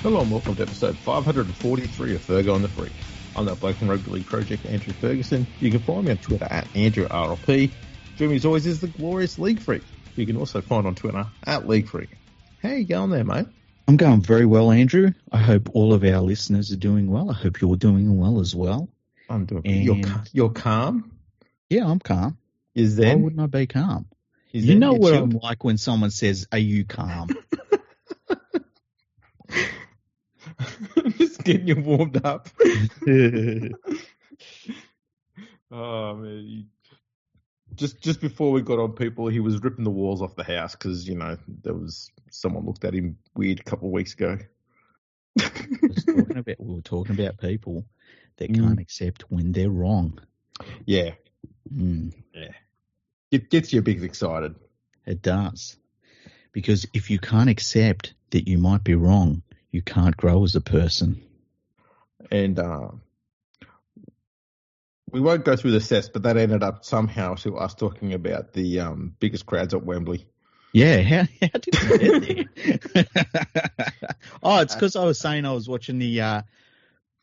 Hello and welcome to episode 543 of Fergo and the Freak. I'm that bloke from Rugby League Project, Andrew Ferguson. You can find me on Twitter at AndrewRLP. Joining me as always is the glorious LeagueFreak. You can also find on Twitter at LeagueFreak. How you going there, mate? I'm going very well, Andrew. I hope all of our listeners are doing well. I hope you're doing well as well. I'm doing good. You're calm? Yeah, I'm calm. Why wouldn't I be calm? You know what I'm like when someone says, "Are you calm?" Just getting you warmed up. Oh man! Just before we got on, people, he was ripping the walls off the house because there was someone looked at him weird a couple of weeks ago. We were talking about people that can't accept when they're wrong. Yeah. Yeah. It gets you a bit excited. It does. Because if you can't accept that you might be wrong, you can't grow as a person. And we won't go through the sets, but that ended up somehow to us talking about the biggest crowds at Wembley. Yeah, how did we get there? Oh, it's because I was saying I was watching the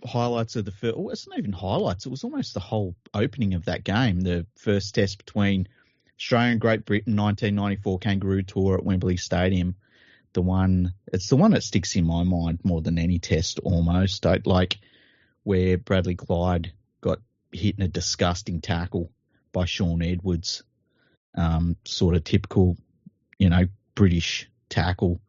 highlights of the first. Well, it's not even highlights. It was almost the whole opening of that game, the first test between Australia and Great Britain, 1994 Kangaroo Tour at Wembley Stadium. It's the one that sticks in my mind more than any test almost. Like where Bradley Clyde got hit in a disgusting tackle by Sean Edwards. Sort of typical, British tackle.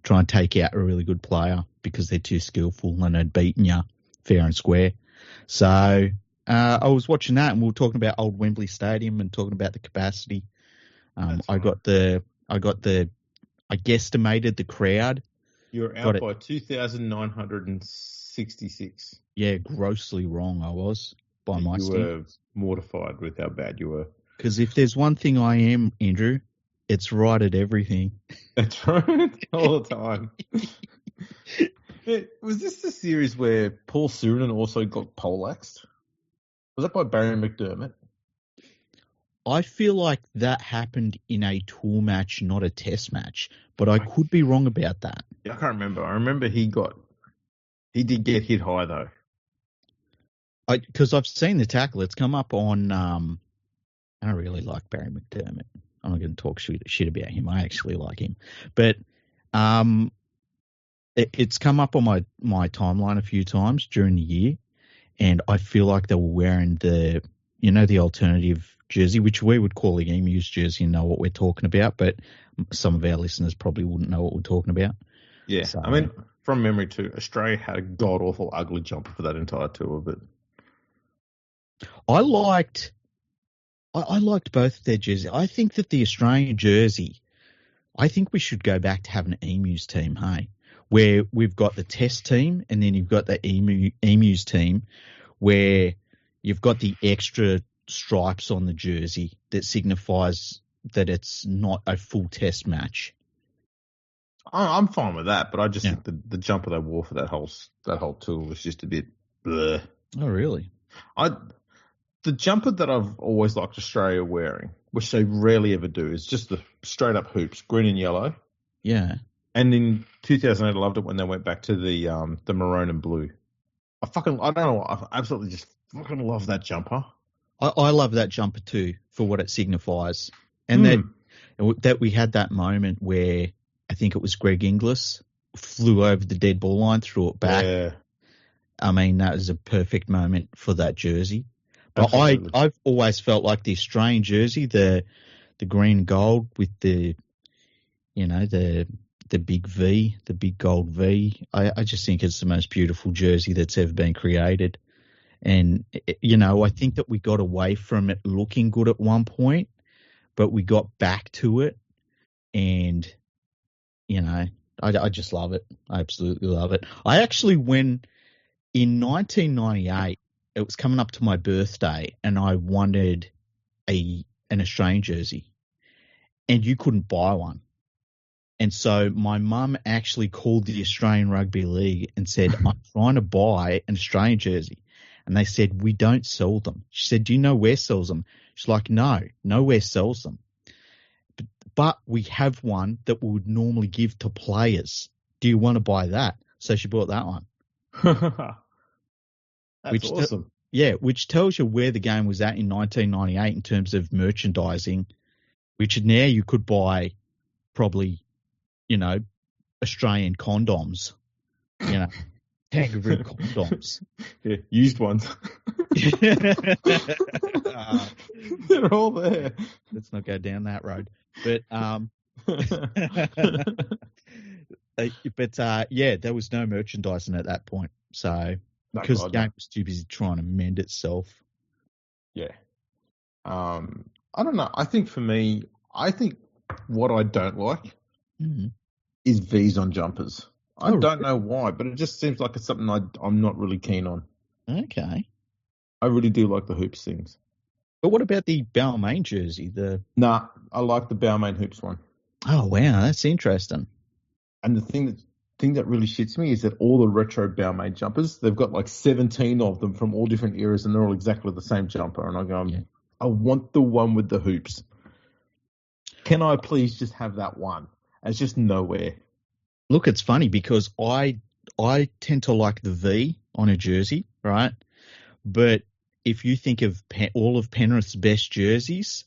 Try and take out a really good player because they're too skillful and had beaten you fair and square. So I was watching that and we were talking about old Wembley Stadium and talking about the capacity. I guesstimated the crowd. You're out by 2,966. Yeah, grossly wrong I was by my standards. You were mortified with how bad you were. Because if there's one thing I am, Andrew, it's right at everything. That's right, all the time. Was this the series where Paul Surin also got poleaxed? Was that by Barry McDermott? I feel like that happened in a tour match, not a test match, but I could be wrong about that. Yeah, I can't remember. I remember he did get hit high though. Because I've seen the tackle. It's come up on. I really like Barry McDermott. I'm not going to talk shit about him. I actually like him, but it's come up on my timeline a few times during the year, and I feel like they were wearing the alternative jersey, which we would call the Emus jersey and know what we're talking about, but some of our listeners probably wouldn't know what we're talking about. Yeah, so, I mean, from memory too, Australia had a god-awful ugly jumper for that entire tour, but I liked both of their jerseys. I think that the Australian jersey, I think we should go back to having an Emus team, hey? Where we've got the test team and then you've got the Emus team where you've got the extra stripes on the jersey that signifies that it's not a full test match. I'm fine with that, but I just think the jumper they wore for that whole tour was just a bit bleh. Oh, really? The jumper that I've always liked Australia wearing, which they rarely ever do, is just the straight up hoops, green and yellow. Yeah. And in 2008, I loved it when they went back to the maroon and blue. I don't know. I absolutely just fucking love that jumper. I love that jumper too for what it signifies. And that we had that moment where I think it was Greg Inglis flew over the dead ball line, threw it back. Yeah. I mean, that was a perfect moment for that jersey. But I've always felt like the Australian jersey, the green and gold with the big V, the big gold V. I just think it's the most beautiful jersey that's ever been created. And, I think that we got away from it looking good at one point, but we got back to it. And, I just love it. I absolutely love it. I actually went in 1998, it was coming up to my birthday, and I wanted an Australian jersey. And you couldn't buy one. And so my mum actually called the Australian Rugby League and said, I'm trying to buy an Australian jersey. And they said, we don't sell them. She said, do you know where sells them? She's like, no, nowhere sells them. But we have one that we would normally give to players. Do you want to buy that? So she bought that one. That's awesome. Which tells you where the game was at in 1998 in terms of merchandising, which now you could buy probably, Australian condoms, kangaroo condoms. Yeah, used ones. They're all there. Let's not go down that road. But there was no merchandising at that point. So because the game was too busy trying to mend itself. Yeah. I don't know. I think for me, what I don't like is V's on jumpers. I don't know why, but it just seems like it's something I'm not really keen on. Okay. I really do like the hoops things. But what about the Balmain jersey? Nah, I like the Balmain hoops one. Oh, wow, that's interesting. And the thing that really shits me is that all the retro Balmain jumpers, they've got like 17 of them from all different eras, and they're all exactly the same jumper. And I go, I want the one with the hoops. Can I please just have that one? It's just nowhere. Look, it's funny because I tend to like the V on a jersey, right? But if you think of all of Penrith's best jerseys,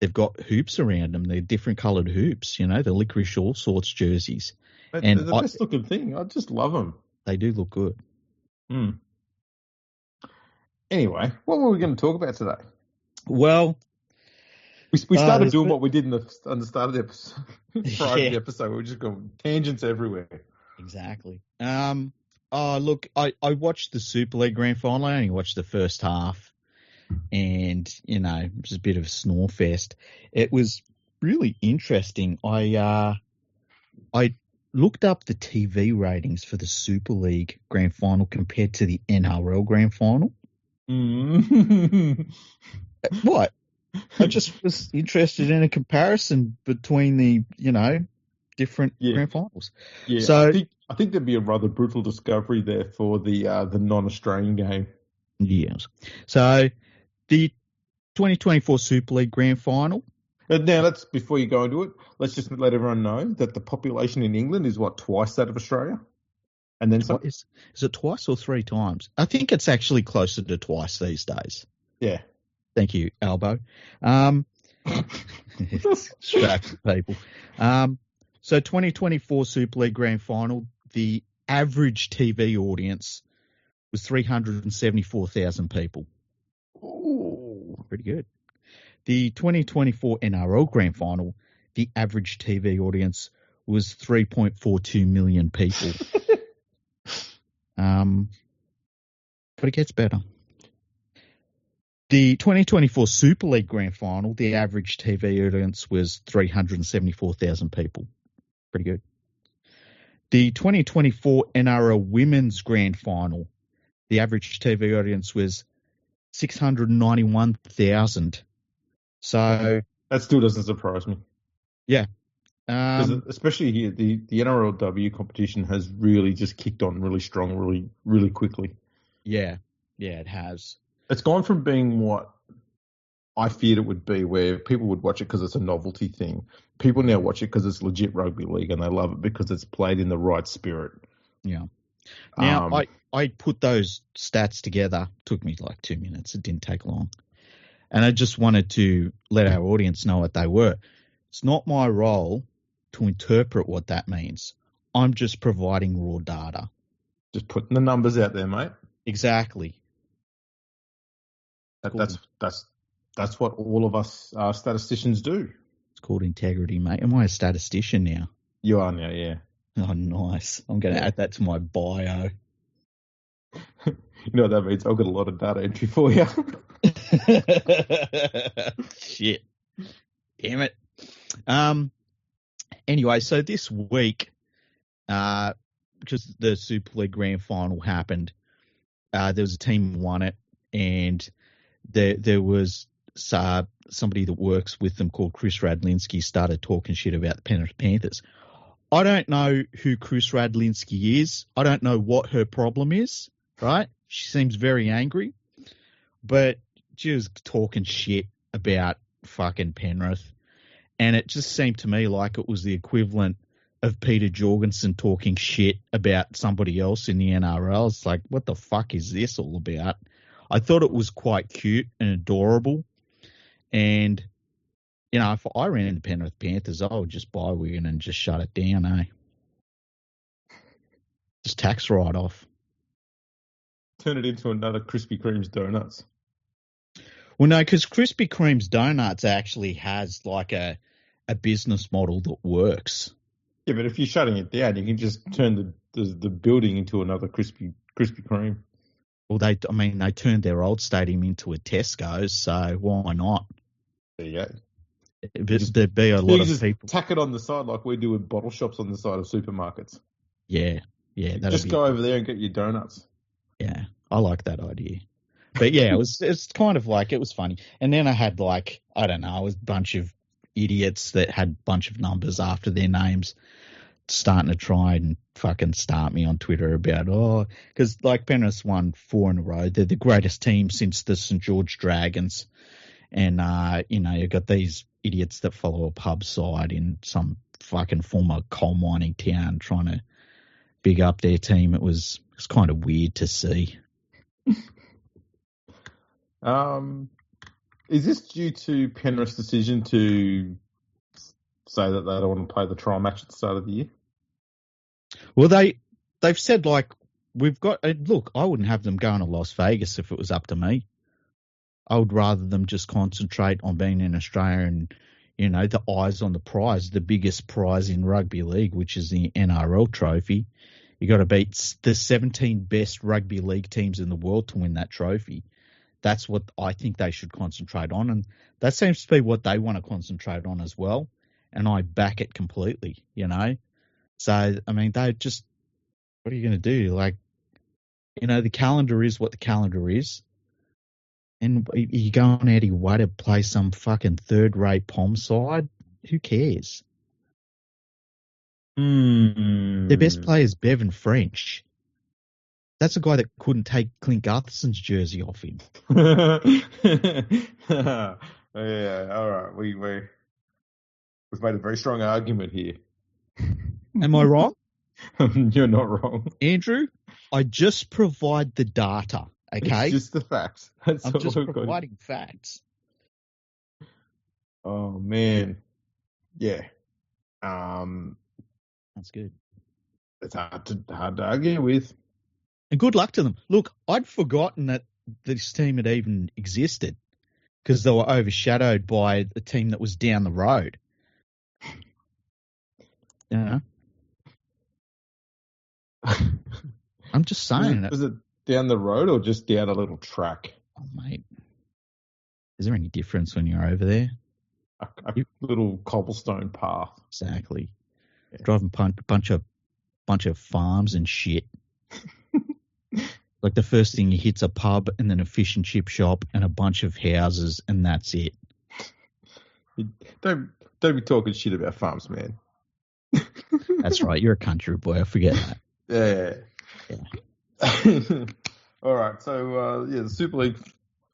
they've got hoops around them. They're different coloured hoops, the licorice all sorts jerseys. They're the best looking thing. I just love them. They do look good. Anyway, what were we going to talk about today? Well, we started doing what we did on the start of the episode. The episode, we were just going tangents everywhere. Exactly. Look, I watched the Super League Grand Final. I only watched the first half, and it was a bit of a snore fest. It was really interesting. I looked up the TV ratings for the Super League Grand Final compared to the NRL Grand Final. What? I just was interested in a comparison between the, different Grand Finals. Yeah, so I think there'd be a rather brutal discovery there for the non-Australian game. Yes. So the 2024 Super League Grand Final. And now before you go into it, let's just let everyone know that the population in England is twice that of Australia? And then some? Is it twice or three times? I think it's actually closer to twice these days. Yeah. Thank you, Albo. Distracted people. So 2024 Super League Grand Final, the average TV audience was 374,000 people. Ooh. Pretty good. The 2024 NRL Grand Final, the average TV audience was 3.42 million people. But it gets better. The 2024 Super League Grand Final, the average TV audience was 374,000 people. Pretty good. The 2024 NRL Women's Grand Final, the average TV audience was 691,000. So that still doesn't surprise me. Yeah. Especially here, the NRLW competition has really just kicked on really strong, really, really quickly. Yeah. Yeah, it has. It's gone from being what I feared it would be, where people would watch it because it's a novelty thing. People now watch it because it's legit rugby league, and they love it because it's played in the right spirit. Yeah. Now, I put those stats together. It took me like 2 minutes. It didn't take long. And I just wanted to let our audience know what they were. It's not my role to interpret what that means. I'm just providing raw data. Just putting the numbers out there, mate. Exactly. That's what all of us statisticians do. It's called integrity, mate. Am I a statistician now? You are now, yeah. Oh, nice. I'm going to add that to my bio. You know what that means? I've got a lot of data entry for you. Shit. Damn it. Anyway, so this week, because the Super League Grand Final happened, there was a team who won it, and there was somebody that works with them called Chris Radlinski started talking shit about the Penrith Panthers. I don't know who Chris Radlinski is. I don't know what her problem is, right? She seems very angry, but she was talking shit about fucking Penrith. And it just seemed to me like it was the equivalent of Peter Jorgensen talking shit about somebody else in the NRL. It's like, what the fuck is this all about? I thought it was quite cute and adorable. And, you know, if I ran the Penrith Panthers, I would just buy Wigan and just shut it down, eh? Just tax write-off. Turn it into another Krispy Kreme's Donuts. Well, no, because Krispy Kreme's Donuts actually has like a business model that works. Yeah, but if you're shutting it down, you can just turn the building into another Krispy Kreme. Well, they turned their old stadium into a Tesco's, so why not? There you go. There'd be a lot of people. Tack it on the side like we do with bottle shops on the side of supermarkets. Yeah. Just go over there and get your donuts. Yeah, I like that idea. But yeah, it's kind of like, it was funny. And then I had like, I don't know, a bunch of idiots that had a bunch of numbers after their names starting to try and fucking start me on Twitter about, because like Penrith won 4 in a row. They're the greatest team since the St. George Dragons. And, you've got these idiots that follow a pub side in some fucking former coal mining town trying to big up their team. It was kind of weird to see. Is this due to Penrith's decision to say that they don't want to play the trial match at the start of the year? Well, they've said, like, we've got look, I wouldn't have them going to Las Vegas if it was up to me. I would rather them just concentrate on being in Australia and, the eyes on the prize, the biggest prize in rugby league, which is the NRL trophy. You got to beat the 17 best rugby league teams in the world to win that trophy. That's what I think they should concentrate on. And that seems to be what they want to concentrate on as well. And I back it completely, So, they just, what are you going to do? Like, the calendar is what the calendar is. And you're going out of your way to play some fucking third-rate POM side? Who cares? Their best player is Bevan French. That's a guy that couldn't take Clint Gutherson's jersey off him. Yeah, all right. We've made a very strong argument here. Am I wrong? You're not wrong. Andrew, I just provide the data, okay? It's just the facts. I'm just providing facts. Oh, man. Yeah. That's good. It's hard to argue with. And good luck to them. Look, I'd forgotten that this team had even existed because they were overshadowed by a team that was down the road. I'm just saying. Was it down the road or just down a little track? Oh, mate. Is there any difference when you're over there? A little cobblestone path. Exactly. Yeah. Driving bunch of farms and shit. Like the first thing you hit's a pub and then a fish and chip shop and a bunch of houses and that's it. Don't be talking shit about farms, man. That's right. You're a country boy. I forget that. Yeah. All right. So the Super League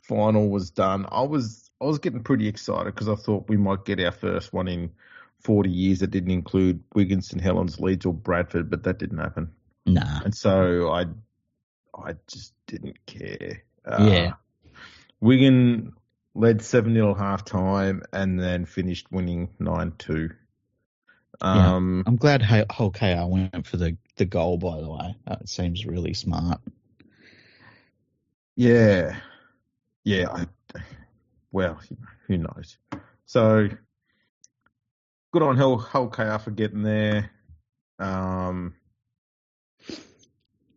final was done. I was getting pretty excited because I thought we might get our first one in 40 years that didn't include Wigan, St Helens, Leeds, or Bradford, but that didn't happen. Nah. And so I just didn't care. Yeah. Wigan led 7-0 half-time and then finished winning 9-2. I'm glad Hull KR went for the goal, by the way. It seems really smart. Yeah. Yeah. Well, who knows? So, good on Hull KR for getting there.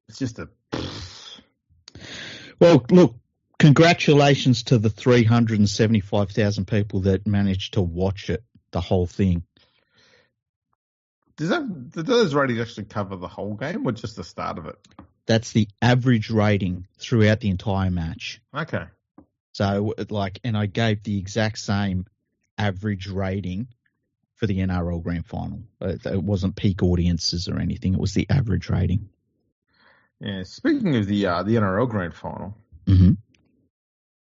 It's just a... Well, look, congratulations to the 375,000 people that managed to watch it, the whole thing. Do those ratings actually cover the whole game or just the start of it? That's the average rating throughout the entire match. Okay. So, and I gave the exact same average rating for the NRL Grand Final. It wasn't peak audiences or anything. It was the average rating. Yeah. Speaking of the NRL Grand Final, I'm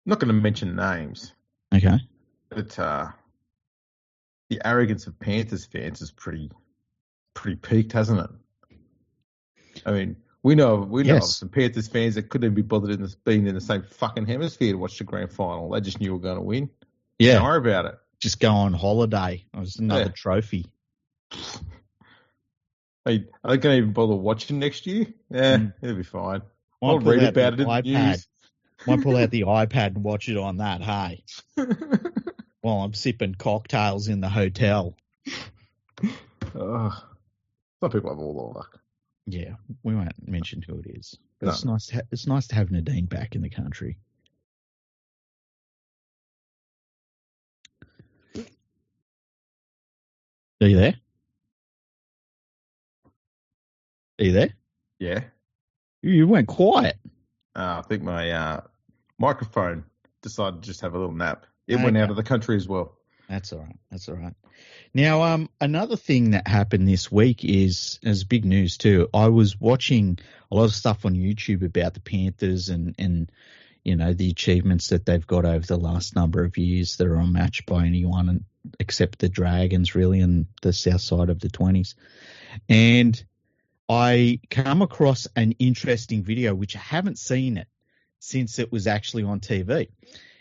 not going to mention names. Okay. But the arrogance of Panthers fans is pretty pretty peaked, hasn't it? I mean, we know of some Panthers fans that couldn't be bothered being in the same fucking hemisphere to watch the grand final. They just knew we were going to win. Yeah. Don't worry about it. Just go on holiday. It was another trophy. Hey, are they going to even bother watching next year? Yeah, it'll be fine. I'll read about it in the news. Might pull out the iPad and watch it on that, hey? While I'm sipping cocktails in the hotel. Some people have all the luck. Yeah, we won't mention who it is. But no. It's nice to have Nadine back in the country. Are you there? Are you there? Yeah. You went quiet. I think my microphone decided to just have a little nap. It went out of the country as well. That's all right. Now, another thing that happened this week is big news too. I was watching a lot of stuff on YouTube about the Panthers and you know, the achievements that they've got over the last number of years that are unmatched by anyone except the Dragons, really, and the south side of the 20s. And I come across an interesting video, which I haven't seen it since it was actually on TV.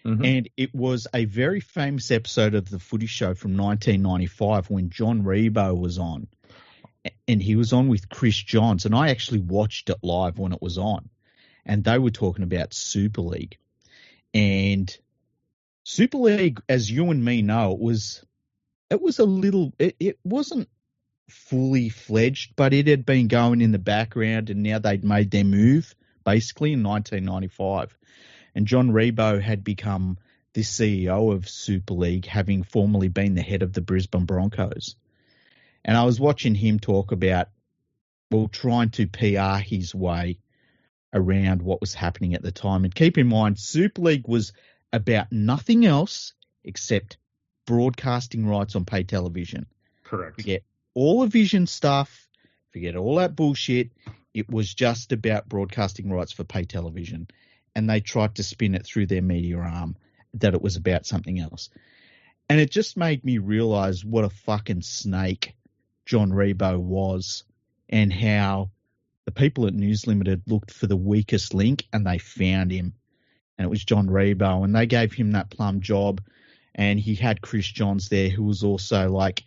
Mm-hmm. And it was a very famous episode of The Footy Show from 1995 when John Rebo was on. And he was on with Chris Johns. And I actually watched it live when it was on. And they were talking about Super League. And Super League, as you and me know, it wasn't fully fledged, but it had been going in the background, and now they'd made their move, basically, in 1995. And John Rebo had become the CEO of Super League, having formerly been the head of the Brisbane Broncos. And I was watching him talk about, trying to PR his way around what was happening at the time. And keep in mind, Super League was about nothing else except broadcasting rights on pay television. Correct. Forget all the vision stuff, forget all that bullshit. It was just about broadcasting rights for pay television. And they tried to spin it through their media arm that it was about something else. And it just made me realize what a fucking snake John Rebo was, and how the people at News Limited looked for the weakest link and they found him. And it was John Rebo, and they gave him that plum job. And he had Chris Johns there, who was also like,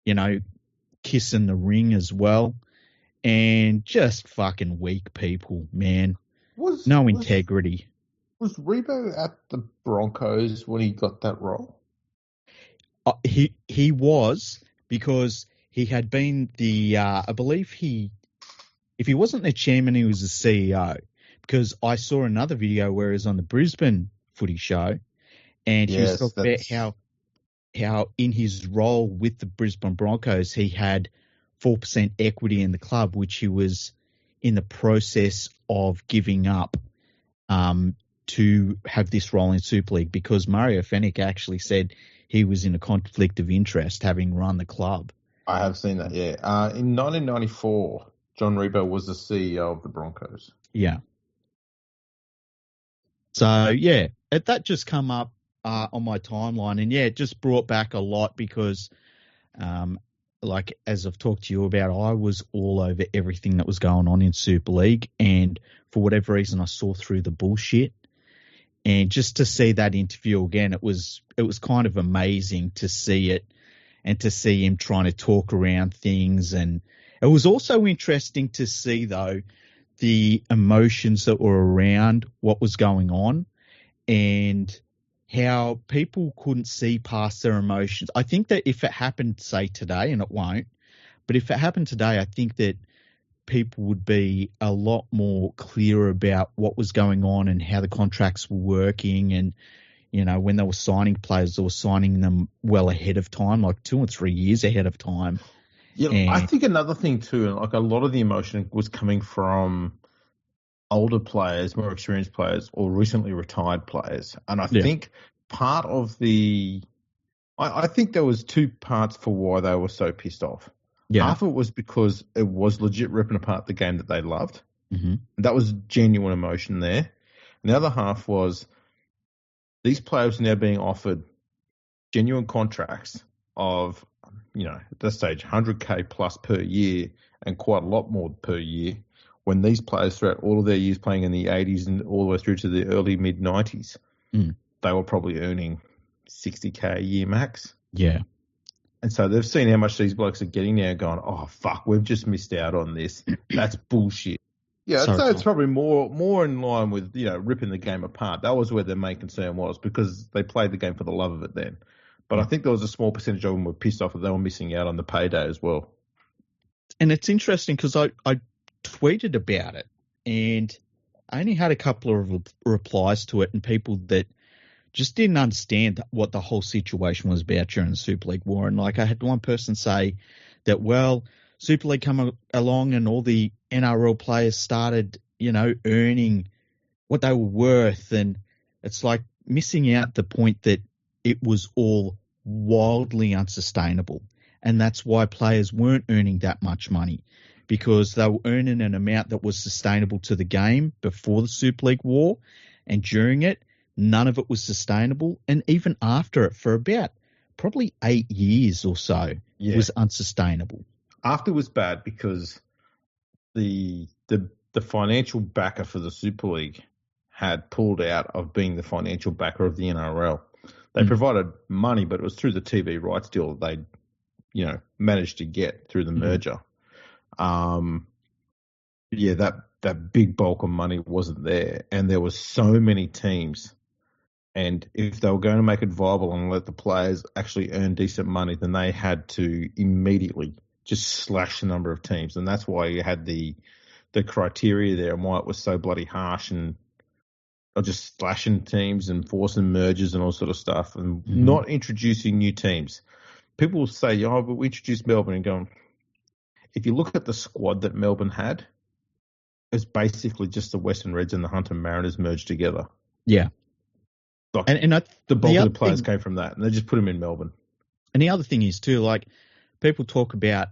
you know, kissing the ring as well. And just fucking weak people, man. No integrity. Was Rebo at the Broncos when he got that role? He was, because he had been I believe if he wasn't the chairman, he was the CEO. Because I saw another video where he was on the Brisbane Footy Show, and he was talking about how in his role with the Brisbane Broncos, he had 4% equity in the club, which he was in the process of giving up to have this role in Super League, because Mario Fenech actually said he was in a conflict of interest having run the club. I have seen that, yeah. In 1994, John Rebo was the CEO of the Broncos. Yeah. So, yeah, that just come up on my timeline. And, yeah, it just brought back a lot because, like, as I've talked to you about, I was all over everything that was going on in Super League. And for whatever reason, I saw through the bullshit. And just to see that interview again, it was kind of amazing to see it and to see him trying to talk around things. And it was also interesting to see, though, the emotions that were around what was going on and how people couldn't see past their emotions. I think that if it happened, say, today, and it won't, but if it happened today, I think that people would be a lot more clear about what was going on and how the contracts were working. And, you know, when they were signing players, they were signing them well ahead of time, like 2 or 3 years ahead of time. Yeah, and I think another thing too, like a lot of the emotion was coming from older players, more experienced players, or recently retired players. And I think part of I think there was two parts for why they were so pissed off. Yeah. Half of it was because it was legit ripping apart the game that they loved. Mm-hmm. That was genuine emotion there. And the other half was these players now being offered genuine contracts of at that stage, 100K plus per year and quite a lot more per year, when these players throughout all of their years playing in the 80s and all the way through to the early mid-90s, they were probably earning 60K a year max. Yeah. And so they've seen how much these blokes are getting now, going, oh, fuck, we've just missed out on this. That's bullshit. Yeah, I'd say it's probably more in line with, ripping the game apart. That was where their main concern was, because they played the game for the love of it then. But I think there was a small percentage of them were pissed off that they were missing out on the payday as well. And it's interesting because I tweeted about it, and I only had a couple of replies to it, and people that just didn't understand what the whole situation was about during the Super League war. And like, I had one person say that, well, Super League come along and all the NRL players started, earning what they were worth. And it's like missing out the point that it was all wildly unsustainable. And that's why players weren't earning that much money, because they were earning an amount that was sustainable to the game before the Super League war, and during it, none of it was sustainable. And even after it, for about probably 8 years or so, was unsustainable. After was bad because the financial backer for the Super League had pulled out of being the financial backer of the NRL. They provided money, but it was through the TV rights deal that they, managed to get through the merger. That big bulk of money wasn't there, and there were so many teams. And if they were going to make it viable and let the players actually earn decent money, then they had to immediately just slash the number of teams. And that's why you had the criteria there and why it was so bloody harsh, and just slashing teams and forcing mergers and all sort of stuff, and not introducing new teams. People will say, oh, but we introduced Melbourne, and going, if you look at the squad that Melbourne had, it's basically just the Western Reds and the Hunter Mariners merged together. Yeah. Like, the bulk of the players came from that, and they just put them in Melbourne. And the other thing is too, like, people talk about,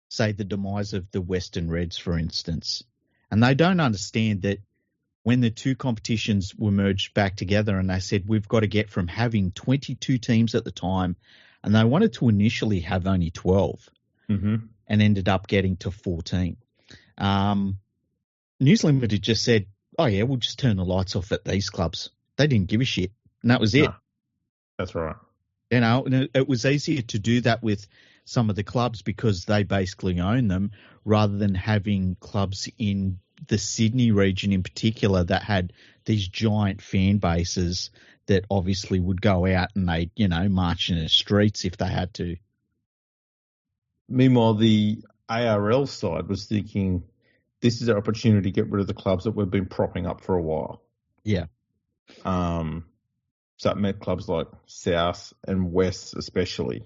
say, the demise of the Western Reds, for instance, and they don't understand that when the two competitions were merged back together, and they said we've got to get from having 22 teams at the time, and they wanted to initially have only 12, and ended up getting to 14. News Limited just said, oh yeah, we'll just turn the lights off at these clubs. They didn't give a shit, and that was it. No, that's right. And it was easier to do that with some of the clubs because they basically own them, rather than having clubs in the Sydney region in particular that had these giant fan bases that obviously would go out and they'd, march in the streets if they had to. Meanwhile, the ARL side was thinking, this is our opportunity to get rid of the clubs that we've been propping up for a while. Yeah. So it meant clubs like South and West especially,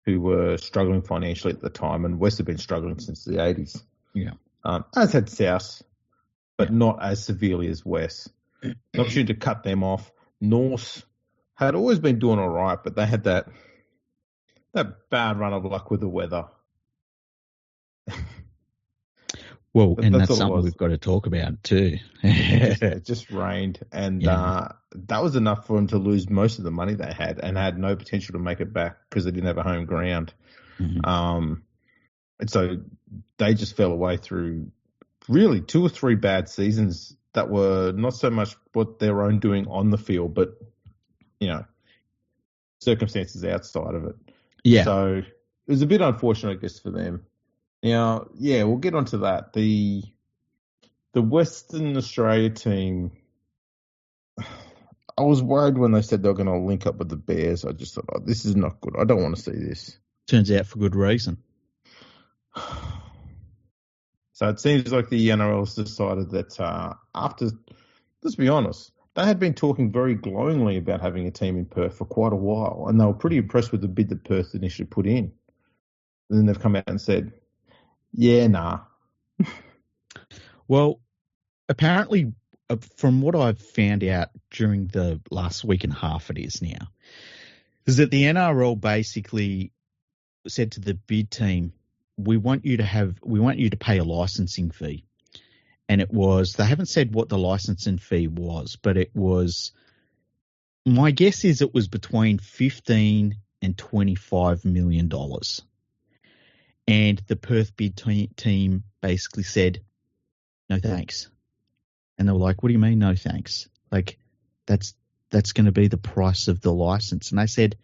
who were struggling financially at the time, and West had been struggling since the 80s. Yeah. As had South, but not as severely as West. An opportunity to cut them off. North had always been doing all right, but they had that bad run of luck with the weather. Well, and that's something we've got to talk about too. It just rained, and that was enough for them to lose most of the money they had, and had no potential to make it back because they didn't have a home ground. And so they just fell away through really 2 or 3 bad seasons that were not so much what their own doing on the field, but circumstances outside of it. Yeah. So it was a bit unfortunate, I guess, for them. Now, we'll get onto that. The Western Australia team, I was worried when they said they were going to link up with the Bears. I just thought, oh, this is not good. I don't want to see this. Turns out for good reason. So it seems like the NRL's decided that after, let's be honest, they had been talking very glowingly about having a team in Perth for quite a while, and they were pretty impressed with the bid that Perth initially put in. And then they've come out and said, yeah, nah. Well, apparently, from what I've found out during the last week and a half it is now, is that the NRL basically said to the bid team, we want you to pay a licensing fee. And it was, they haven't said what the licensing fee was, but it was, my guess is it was between $15 and $25 million. And the Perth bid team basically said, no thanks. And they were like, what do you mean no thanks? Like, that's going to be the price of the license. And they said,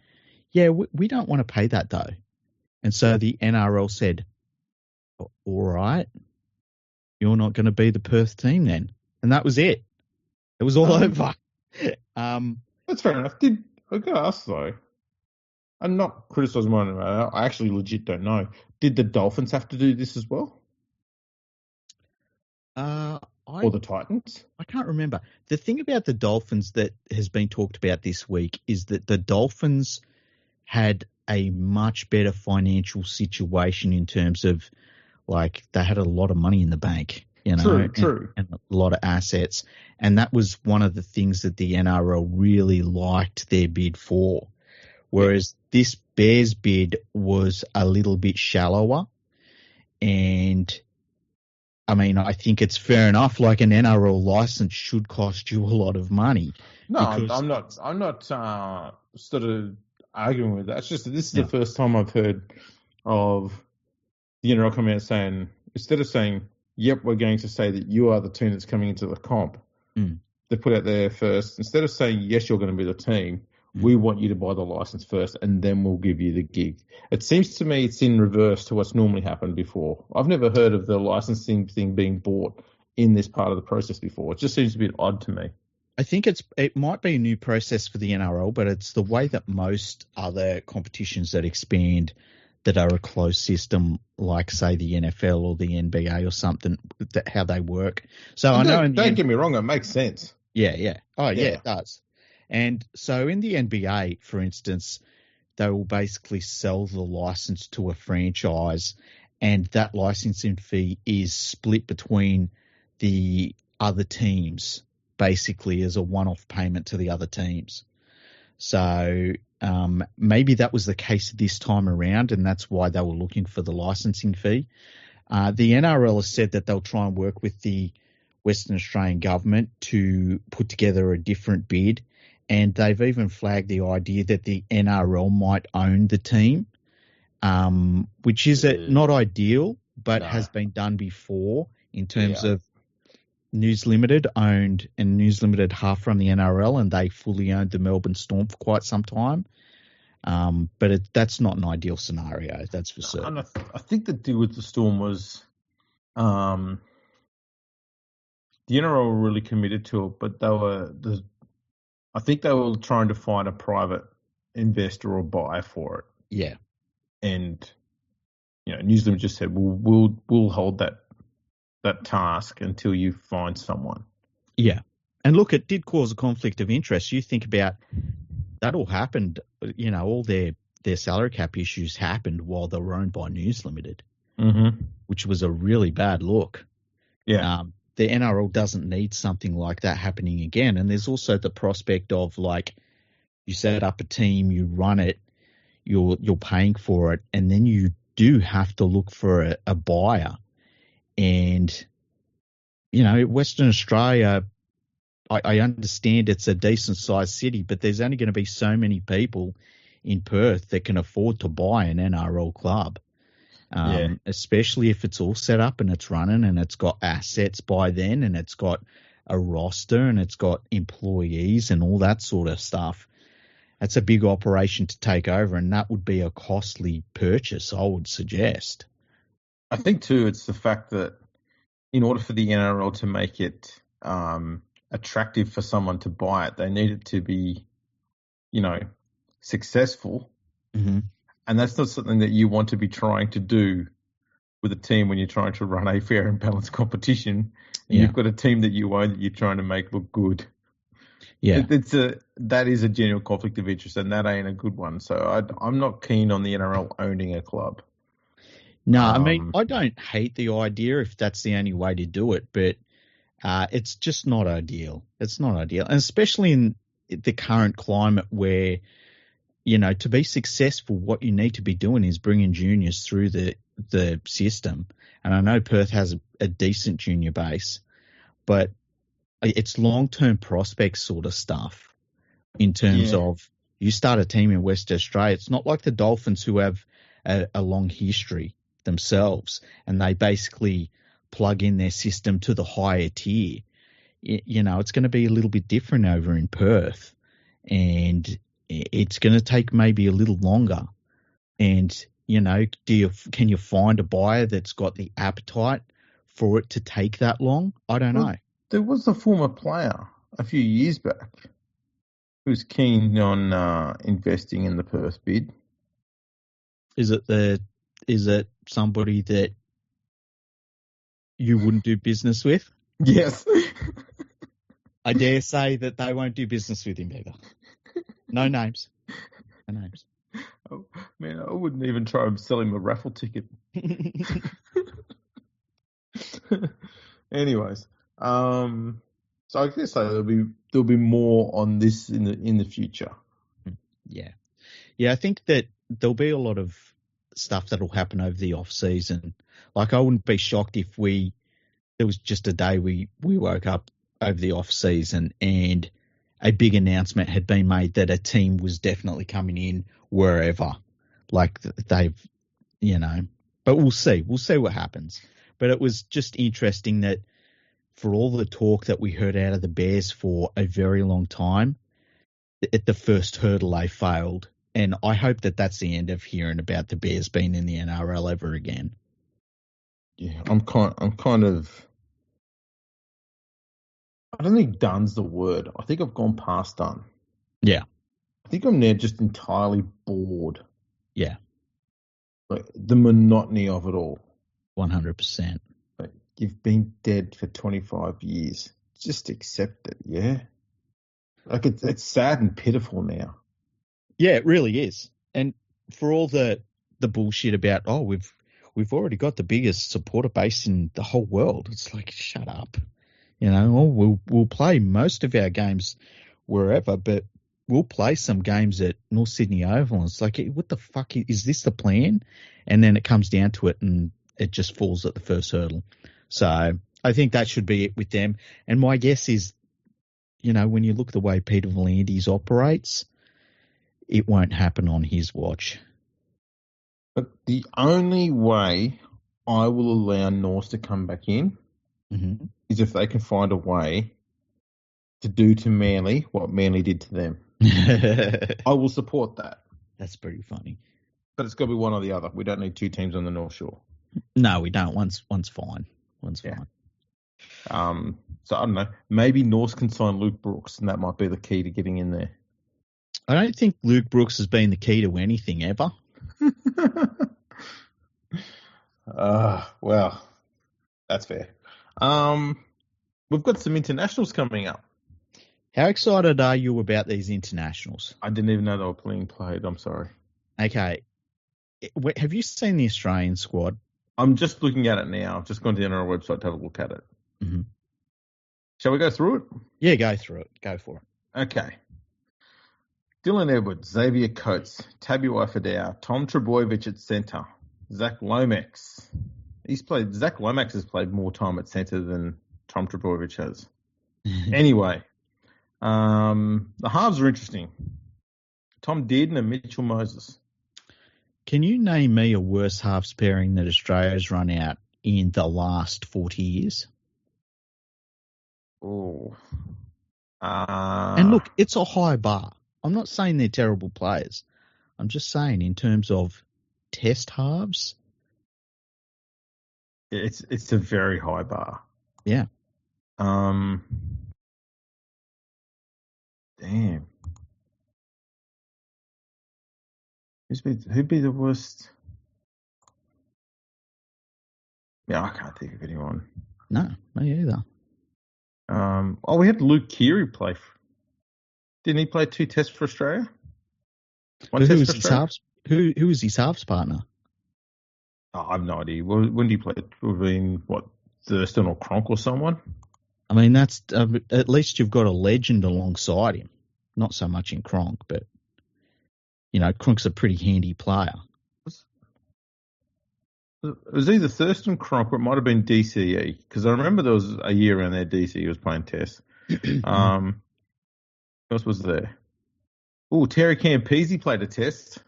yeah, we don't want to pay that though. And so the NRL said, all right, you're not going to be the Perth team then. And that was it. It was all over. That's fair enough. I got to ask though, I'm not criticising one another. I actually legit don't know. Did the Dolphins have to do this as well? Or the Titans? I can't remember. The thing about the Dolphins that has been talked about this week is that the Dolphins had a much better financial situation in terms of, like, they had a lot of money in the bank, True. And a lot of assets. And that was one of the things that the NRL really liked their bid for. Whereas this Bears bid was a little bit shallower. And I mean, I think it's fair enough. Like, an NRL license should cost you a lot of money. No, I'm not sort of arguing with that. It's just that this is the first time I've heard of the NRL coming out saying, instead of saying, yep, we're going to say that you are the team that's coming into the comp, they put out there first, instead of saying, yes, you're going to be the team, we want you to buy the license first and then we'll give you the gig. It seems to me it's in reverse to what's normally happened before. I've never heard of the licensing thing being bought in this part of the process before. It just seems a bit odd to me. I think it might be a new process for the NRL, but it's the way that most other competitions that expand that are a closed system, like, say, the NFL or the NBA or something, how they work. So I know. Don't get me wrong, it makes sense. Yeah. Oh, yeah, it does. And so in the NBA, for instance, they will basically sell the license to a franchise, and that licensing fee is split between the other teams, basically as a one-off payment to the other teams. So maybe that was the case this time around, and that's why they were looking for the licensing fee. The NRL has said that they'll try and work with the Western Australian government to put together a different bid, and they've even flagged the idea that the NRL might own the team, which is not ideal, but has been done before in terms of News Limited owned, and News Limited half from the NRL, and they fully owned the Melbourne Storm for quite some time. But that's not an ideal scenario, that's for certain. And I think the deal with the Storm was the NRL were really committed to it, but I think they were trying to find a private investor or buyer for it. Yeah. And News Limited just said, we'll hold that task until you find someone. Yeah. And look, it did cause a conflict of interest. You think about that all happened, all their salary cap issues happened while they were owned by News Limited, which was a really bad look. Yeah. The NRL doesn't need something like that happening again. And there's also the prospect of, like, you set up a team, you run it, you're paying for it, and then you do have to look for a buyer. And, Western Australia, I understand it's a decent sized city, but there's only going to be so many people in Perth that can afford to buy an NRL club. Especially if it's all set up and it's running and it's got assets by then and it's got a roster and it's got employees and all that sort of stuff. That's a big operation to take over, and that would be a costly purchase, I would suggest. I think, too, it's the fact that in order for the NRL to make it attractive for someone to buy it, they need it to be, successful. Mm-hmm. And that's not something that you want to be trying to do with a team when you're trying to run a fair and balanced competition. And you've got a team that you own that you're trying to make look good. Yeah, that is a genuine conflict of interest, and that ain't a good one. So I'm not keen on the NRL owning a club. No, I mean, I don't hate the idea if that's the only way to do it, but it's just not ideal. It's not ideal, and especially in the current climate where, to be successful, what you need to be doing is bringing juniors through the system. And I know Perth has a decent junior base, but it's long-term prospect sort of stuff in terms of you start a team in West Australia. It's not like the Dolphins who have a long history. themselves, and they basically plug in their system to the higher tier. It's going to be a little bit different over in Perth, and it's going to take maybe a little longer. And, can you find a buyer that's got the appetite for it to take that long? I don't know. There was a former player a few years back who was keen on investing in the Perth bid. Is it somebody that you wouldn't do business with? Yes. I dare say that they won't do business with him either. No names. No names. Oh, man, I wouldn't even try and sell him a raffle ticket. Anyways, so I guess there'll be more on this in the future. Yeah, I think that there'll be a lot of stuff that'll happen over the off season. Like, I wouldn't be shocked if there was just a day we woke up over the off season and a big announcement had been made that a team was definitely coming in wherever. Like, they've, but we'll see what happens. But it was just interesting that for all the talk that we heard out of the Bears for a very long time, at the first hurdle they failed. And I hope that that's the end of hearing about the Bears being in the NRL ever again. Yeah, I'm kind of. I don't think done's the word. I think I've gone past done. Yeah. I think I'm now just entirely bored. Yeah. Like, the monotony of it all. 100%. Like, you've been dead for 25 years. Just accept it, yeah? Like, it's sad and pitiful now. Yeah, it really is. And for all the bullshit about, we've already got the biggest supporter base in the whole world. It's like, shut up. We'll play most of our games wherever, but we'll play some games at North Sydney Oval. And it's like, what the fuck is this the plan? And then it comes down to it and it just falls at the first hurdle. So I think that should be it with them. And my guess is, when you look at the way Peter V'landys operates, it won't happen on his watch. But the only way I will allow North to come back in is if they can find a way to do to Manly what Manly did to them. I will support that. That's pretty funny. But it's got to be one or the other. We don't need two teams on the North Shore. No, we don't. One's fine. One's fine. So I don't know. Maybe North can sign Luke Brooks, and that might be the key to getting in there. I don't think Luke Brooks has been the key to anything ever. Well, that's fair. We've got some internationals coming up. How excited are you about these internationals? I didn't even know they were being played. I'm sorry. Okay. Have you seen the Australian squad? I'm just looking at it now. I've just gone to the NRL website to have a look at it. Mm-hmm. Shall we go through it? Yeah, go through it. Go for it. Okay. Dylan Edwards, Xavier Coates, Tabuai Fidau, Tom Trebojevic at centre, Zach Lomax. Zach Lomax has played more time at centre than Tom Trebojevic has. Anyway, the halves are interesting. Tom Dearden and Mitchell Moses. Can you name me a worse halves pairing that Australia's run out in the last 40 years? Oh. And look, it's a high bar. I'm not saying they're terrible players. I'm just saying in terms of test halves. It's a very high bar. Yeah. Damn. Who'd be the worst? Yeah, I can't think of anyone. No, me either. We had Luke Keary play. Didn't he play 2 tests for Australia? Who was his halves? Who was his halves partner? Oh, I have no idea. When did he play? It would have been, Thurston or Cronk or someone? I mean, that's at least you've got a legend alongside him. Not so much in Cronk, but, Cronk's a pretty handy player. It was either Thurston, Cronk, or it might have been DCE, because I remember there was a year around there DCE was playing tests. Who else was there? Oh, Terry Campese played a test.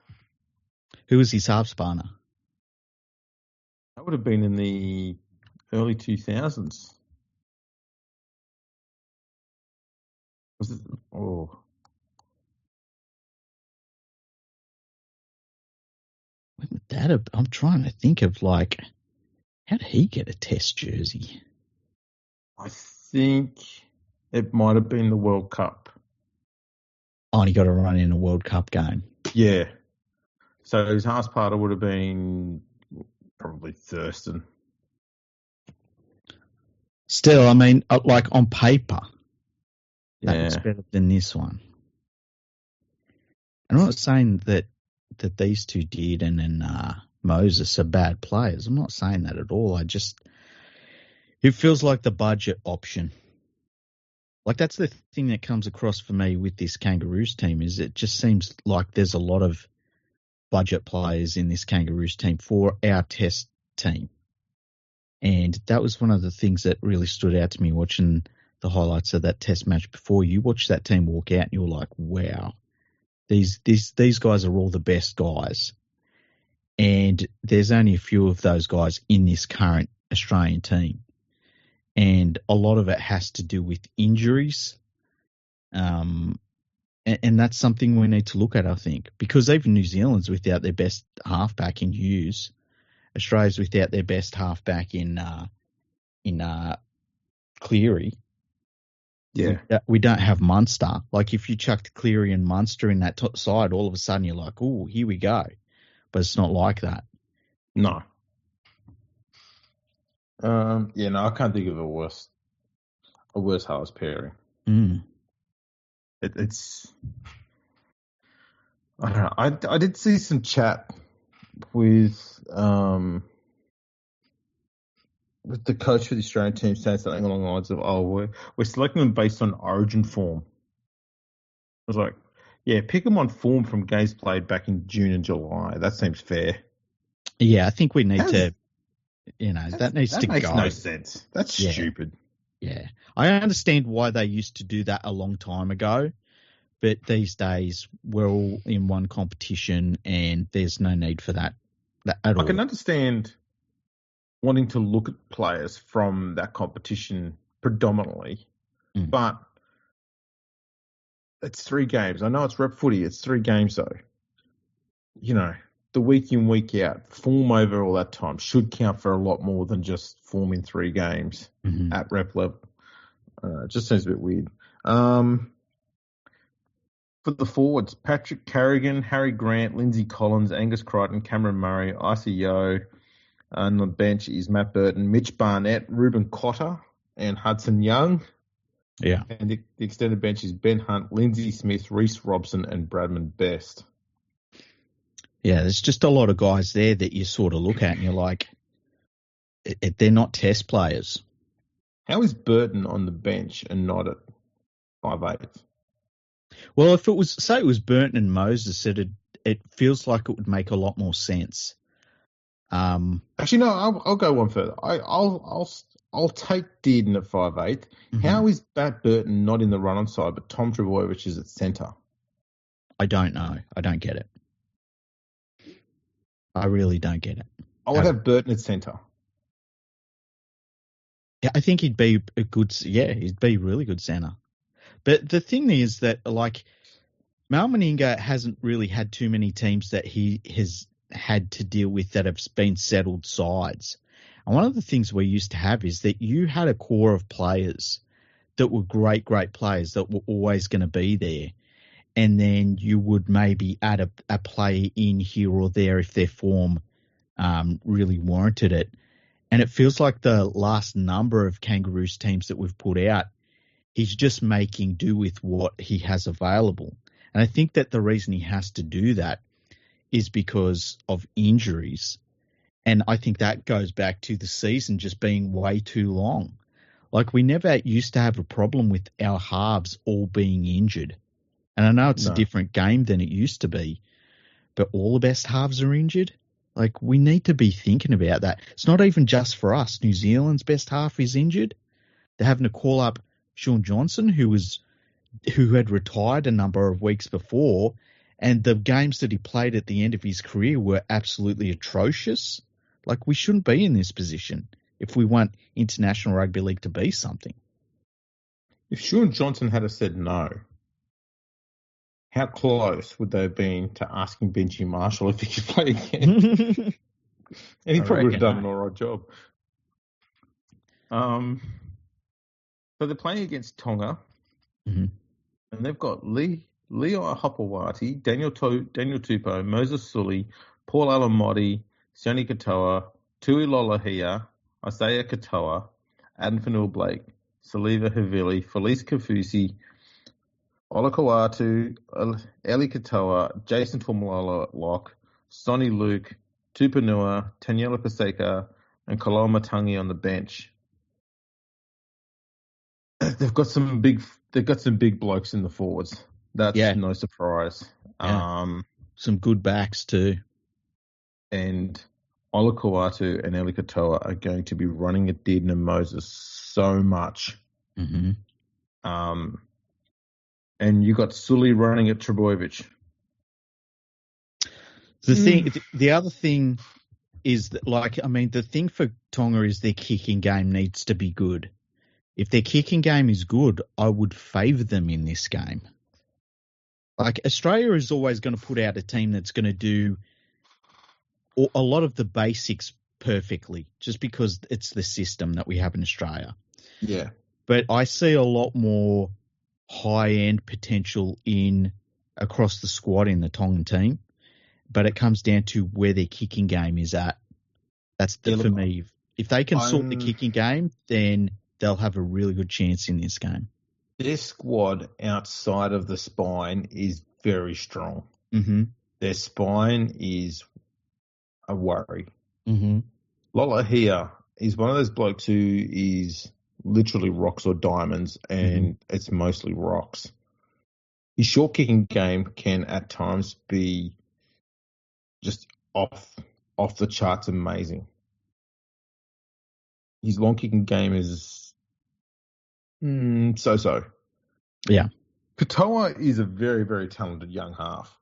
Who was his halves partner? That would have been in the early 2000s. Was it? Oh, When would that have, I'm trying to think of, like, how did he get a test jersey? I think it might have been the World Cup. Oh, and he got to run in a World Cup game. Yeah. So his half parter would have been probably Thurston. Still, I mean, like on paper, that Yeah. looks better than this one. And I'm not saying that these two did and then Moses are bad players. I'm not saying that at all. It feels like the budget option. Like, that's the thing that comes across for me with this Kangaroos team, is it just seems like there's a lot of budget players in this Kangaroos team for our test team. And that was one of the things that really stood out to me watching the highlights of that test match before. You watch that team walk out and you're like, wow, these guys are all the best guys. And there's only a few of those guys in this current Australian team. And a lot of it has to do with injuries. And that's something we need to look at, I think, because even New Zealand's without their best halfback in Hughes. Australia's without their best halfback in Cleary. Yeah. We don't have Munster. Like, if you chucked Cleary and Munster in that side, all of a sudden you're like, oh, here we go. But it's not like that. No. I can't think of a worse halves pairing. It's I don't know. I did see some chat with the coach for the Australian team saying something along the lines of, we're selecting them based on origin form. I was like, yeah, pick them on form from games played back in June and July. That seems fair. Yeah, I think we need to, that needs to go. That makes no sense. That's stupid. Yeah. I understand why they used to do that a long time ago, but these days we're all in one competition and there's no need for that at all. I can understand wanting to look at players from that competition predominantly, but it's 3 games. I know it's rep footy. It's 3 games though. The week in, week out, form over all that time should count for a lot more than just form in 3 games at rep level. It just seems a bit weird. For the forwards, Patrick Carrigan, Harry Grant, Lindsay Collins, Angus Crichton, Cameron Murray, Isa Yeo. On the bench is Matt Burton, Mitch Barnett, Ruben Cotter, and Hudson Young. Yeah. And the extended bench is Ben Hunt, Lindsay Smith, Reece Robson, and Bradman Best. Yeah, there's just a lot of guys there that you sort of look at and you're like, they're not test players. How is Burton on the bench and not at 5'8"? Well, if it was Burton and Moses, it feels like it would make a lot more sense. Actually, no, I'll go one further. I'll take Dearden at 5'8". How is Matt Burton not in the run-on side, but Tom Trbojevic is at centre? I don't know. I don't get it. I really don't get it. I would have Burton at centre. Yeah, I think he'd be he'd be a really good centre. But the thing is that, like, Mal Meninga hasn't really had too many teams that he has had to deal with that have been settled sides. And one of the things we used to have is that you had a core of players that were great players that were always going to be there. And then you would maybe add a player in here or there if their form really warranted it. And it feels like the last number of Kangaroos teams that we've put out, he's just making do with what he has available. And I think that the reason he has to do that is because of injuries. And I think that goes back to the season just being way too long. Like, we never used to have a problem with our halves all being injured. And I know it's a different game than it used to be, but all the best halves are injured. Like, we need to be thinking about that. It's not even just for us. New Zealand's best half is injured. They're having to call up Sean Johnson, who had retired a number of weeks before, and the games that he played at the end of his career were absolutely atrocious. Like, we shouldn't be in this position if we want international rugby league to be something. If Sean Johnson had said no, how close would they have been to asking Benji Marshall if he could play again? And he probably would have done an all right job. So they're playing against Tonga, and they've got Leo Hopewati, Daniel Tupou, Moses Sully, Paul Alamotti, Sione Katoa, Tui Lolohea, Isaiah Katoa, Adam Fanua-Blake, Saliva Havili, Felice Kafusi, Olakau'atu, Eli Katoa, Jason Tuamaloa-Locke, Sonny Luke, Tupanua, Taniela Paseka, and Kaloa Matangi on the bench. They've got some big blokes in the forwards. That's no surprise. Yeah. Some good backs too. And Olakau'atu and Eli Katoa are going to be running at Dearden and Moses so much. Mm-hmm. And you got Sully running at Trebojevic. The other thing is that, the thing for Tonga is their kicking game needs to be good. If their kicking game is good, I would favour them in this game. Like, Australia is always going to put out a team that's going to do a lot of the basics perfectly, just because it's the system that we have in Australia. Yeah. But I see a lot more high-end potential across the squad in the Tongan team, but it comes down to where their kicking game is at. That's for me. If they can sort the kicking game, then they'll have a really good chance in this game. Their squad outside of the spine is very strong. Mm-hmm. Their spine is a worry. Mm-hmm. Lolohea is one of those blokes who is literally rocks or diamonds, and it's mostly rocks. His short kicking game can at times be just off the charts amazing. His long kicking game is so-so. Yeah. Katoa is a very, very talented young half.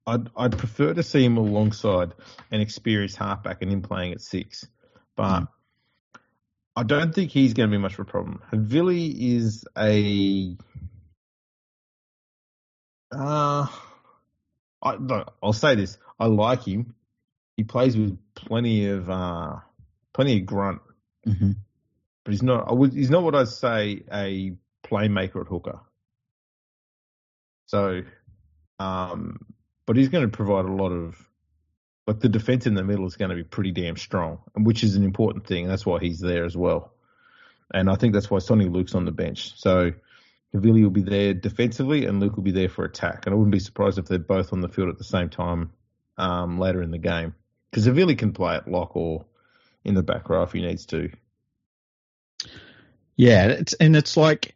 I'd prefer to see him alongside an experienced halfback and him playing at 6. But I don't think he's going to be much of a problem. Havili is I'll say this. I like him. He plays with plenty of grunt. Mm-hmm. But he's not what I'd say a playmaker at hooker. So, but he's going to provide a lot of, the defense in the middle is going to be pretty damn strong, which is an important thing. That's why he's there as well. And I think that's why Sonny Luke's on the bench. So Havili will be there defensively and Luke will be there for attack. And I wouldn't be surprised if they're both on the field at the same time later in the game. Because Havili can play at lock or in the back row if he needs to. Yeah, it's like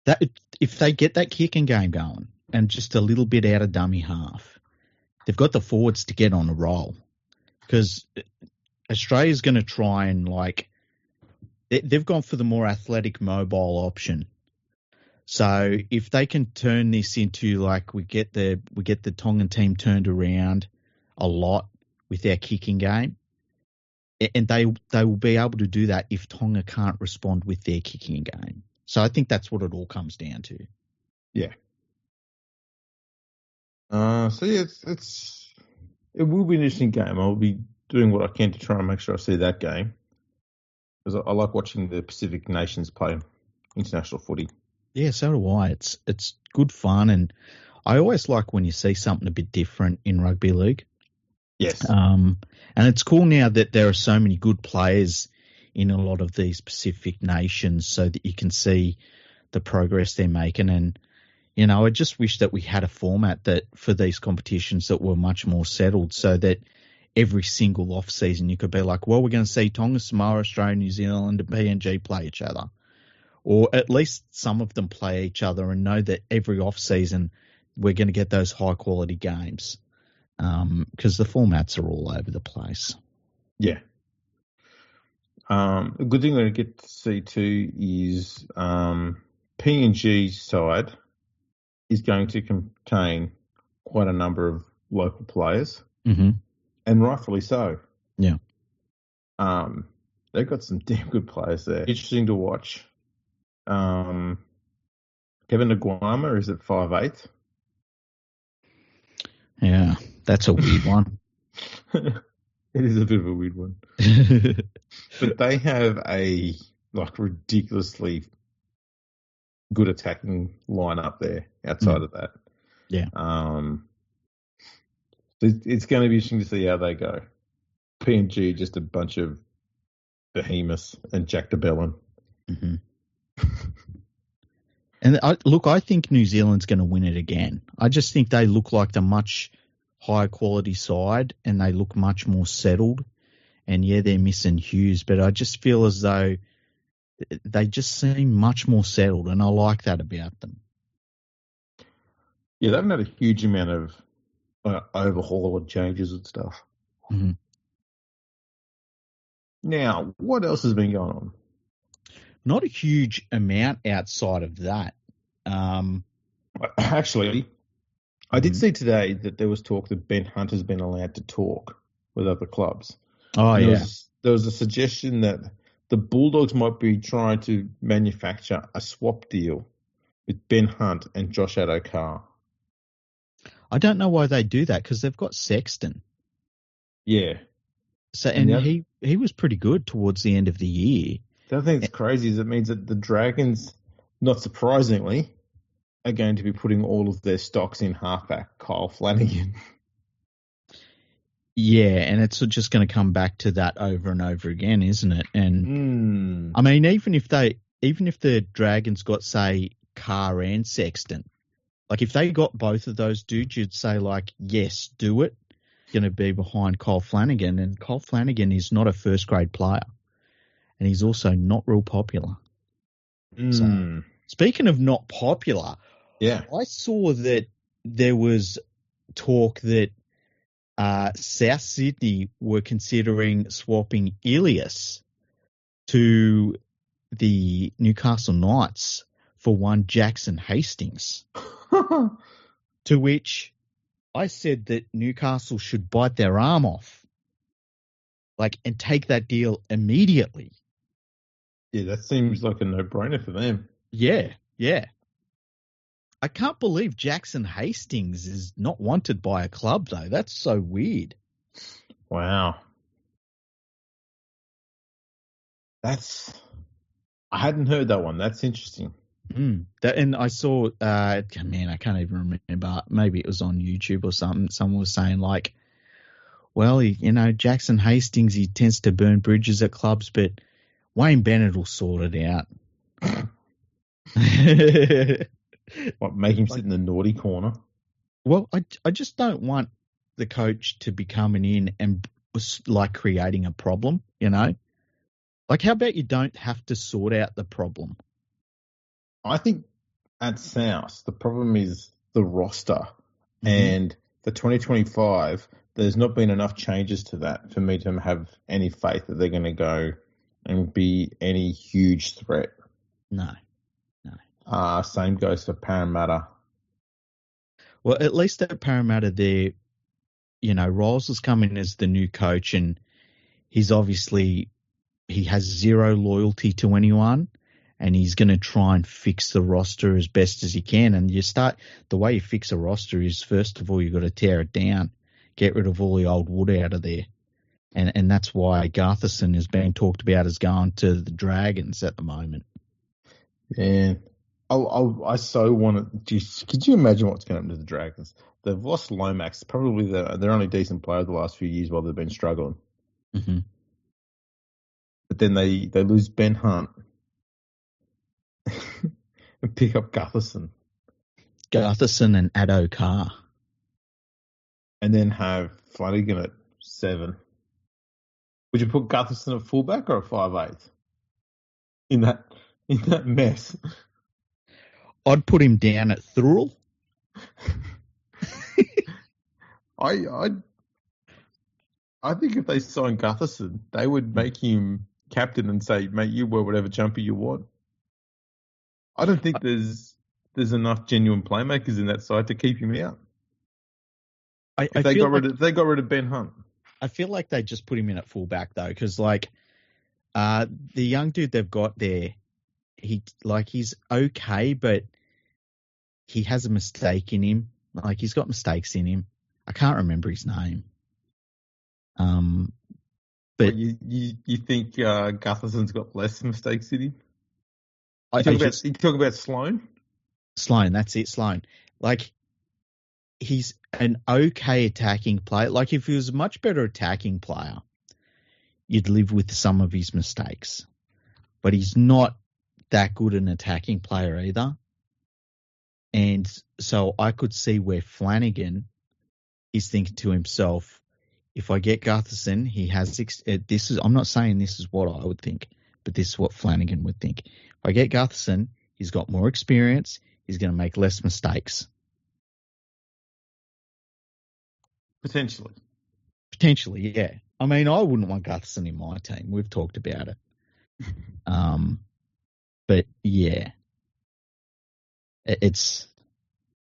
that. If they get that kicking game going and just a little bit out of dummy half, they've got the forwards to get on a roll. Because Australia's going to try and they've gone for the more athletic, mobile option. So if they can turn this into we get the Tongan team turned around a lot with their kicking game, and they will be able to do that if Tonga can't respond with their kicking game. So I think that's what it all comes down to. Yeah. It will be an interesting game. I'll be doing what I can to try and make sure I see that game, because I like watching the Pacific nations play international footy. Yeah, so do I. It's good fun, and I always like when you see something a bit different in rugby league. Yes. And it's cool now that there are so many good players in a lot of these Pacific nations, so that you can see the progress they're making. And, I just wish that we had a format that for these competitions that were much more settled, so that every single off season you could be like, well, we're going to see Tonga, Samoa, Australia, New Zealand, and PNG play each other. Or at least some of them play each other, and know that every off season we're going to get those high quality games. Because the formats are all over the place. Yeah. A good thing we're going to get to see too is PNG's side is going to contain quite a number of local players. Mm-hmm. and rightfully so. Yeah. They've got some damn good players there. Interesting to watch. Kevin Aguama is at 5'8". Yeah, that's a weird one. It is a bit of a weird one. But they have a ridiculously good attacking lineup there outside of that. Yeah. It's going to be interesting to see how they go. PNG just a bunch of behemoths and Jack DeBellin. Mm-hmm. And I think New Zealand's going to win it again. I just think they look like the much higher quality side and they look much more settled. And yeah, they're missing Hughes, but I just feel as though they just seem much more settled, and I like that about them. Yeah, they haven't had a huge amount of overhaul or changes and stuff. Mm-hmm. Now, what else has been going on? Not a huge amount outside of that. Actually, I did see today that there was talk that Ben Hunt has been allowed to talk with other clubs. Oh, and yeah. There was a suggestion that the Bulldogs might be trying to manufacture a swap deal with Ben Hunt and Josh Addo-Carr. I don't know why they do that because they've got Sexton. Yeah. So he was pretty good towards the end of the year. The other thing that's crazy is it means that the Dragons, not surprisingly, are going to be putting all of their stocks in halfback Kyle Flanagan. Yeah, and it's just going to come back to that over and over again, isn't it? And I mean, even if the Dragons got, say, Carr and Sexton, like if they got both of those dudes, you'd say like, yes, do it. Going to be behind Kyle Flanagan, and Kyle Flanagan is not a first grade player, and he's also not real popular. So, speaking of not popular, I saw that there was talk that South Sydney were considering swapping Ilias to the Newcastle Knights for one Jackson Hastings. To which I said that Newcastle should bite their arm off, and take that deal immediately. Yeah, that seems like a no-brainer for them. Yeah. I can't believe Jackson Hastings is not wanted by a club, though. That's so weird. Wow. I hadn't heard that one. That's interesting. And I saw, I can't even remember. Maybe it was on YouTube or something. Someone was saying Jackson Hastings, he tends to burn bridges at clubs, but Wayne Bennett will sort it out. What, make him sit in the naughty corner? Well, I just don't want the coach to be coming in and creating a problem, how about you don't have to sort out the problem? I think at South, the problem is the roster. And the 2025, there's not been enough changes to that for me to have any faith that they're going to go and be any huge threat. No. Same goes for Parramatta. Well, at least at Parramatta there, Riles has come in as the new coach, and he has zero loyalty to anyone, and he's going to try and fix the roster as best as he can. And the way you fix a roster is, first of all, you've got to tear it down, get rid of all the old wood out of there. And that's why Gartherson is being talked about as going to the Dragons at the moment. Man, I so want to. Could you imagine what's going to happen to the Dragons? They've lost Lomax, probably their only decent player the last few years while they've been struggling. Mm-hmm. But then they lose Ben Hunt and pick up Gartherson and Addo-Carr. And then have Flanagan at 7. Would you put Gartherson at fullback or at 5'8"? In that mess? I'd put him down at Thurl. I think if they sign Gutherson, they would make him captain and say, mate, you wear whatever jumper you want. I don't think there's enough genuine playmakers in that side to keep him out. If they got rid of Ben Hunt. I feel like they just put him in at fullback though, because like the young dude they've got there, he's okay, but he has a mistake in him. Like he's got mistakes in him. I can't remember his name. But you think Gutherson's got less mistakes in him? you talk about Sloan? Sloan, that's it, Sloan. Like, he's an okay attacking player. Like, if he was a much better attacking player, you'd live with some of his mistakes. But he's not that good an attacking player either. And so I could see where Flanagan is thinking to himself, if I get Gutherson, he has I'm not saying this is what I would think, but this is what Flanagan would think. If I get Gutherson, he's got more experience, he's going to make less mistakes. Potentially, yeah. I mean, I wouldn't want Gutherson in my team. We've talked about it. But yeah,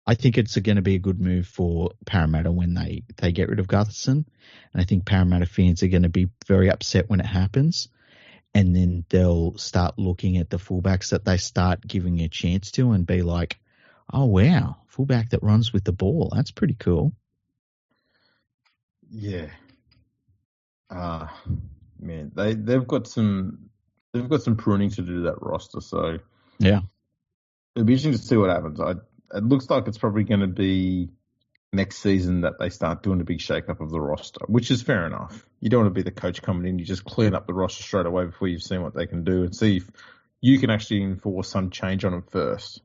I think it's going to be a good move for Parramatta when they get rid of Gutherson. And I think Parramatta fans are going to be very upset when it happens. And then they'll start looking at the fullbacks that they start giving a chance to and be like, oh, wow, fullback that runs with the ball. That's pretty cool. Yeah. Man, they've got some pruning to do to that roster. So yeah, it'll be interesting to see what happens. It looks like it's probably going to be next season that they start doing a big shake-up of the roster, which is fair enough. You don't want to be the coach coming in. You just clean up the roster straight away before you've seen what they can do and see if you can actually enforce some change on them first.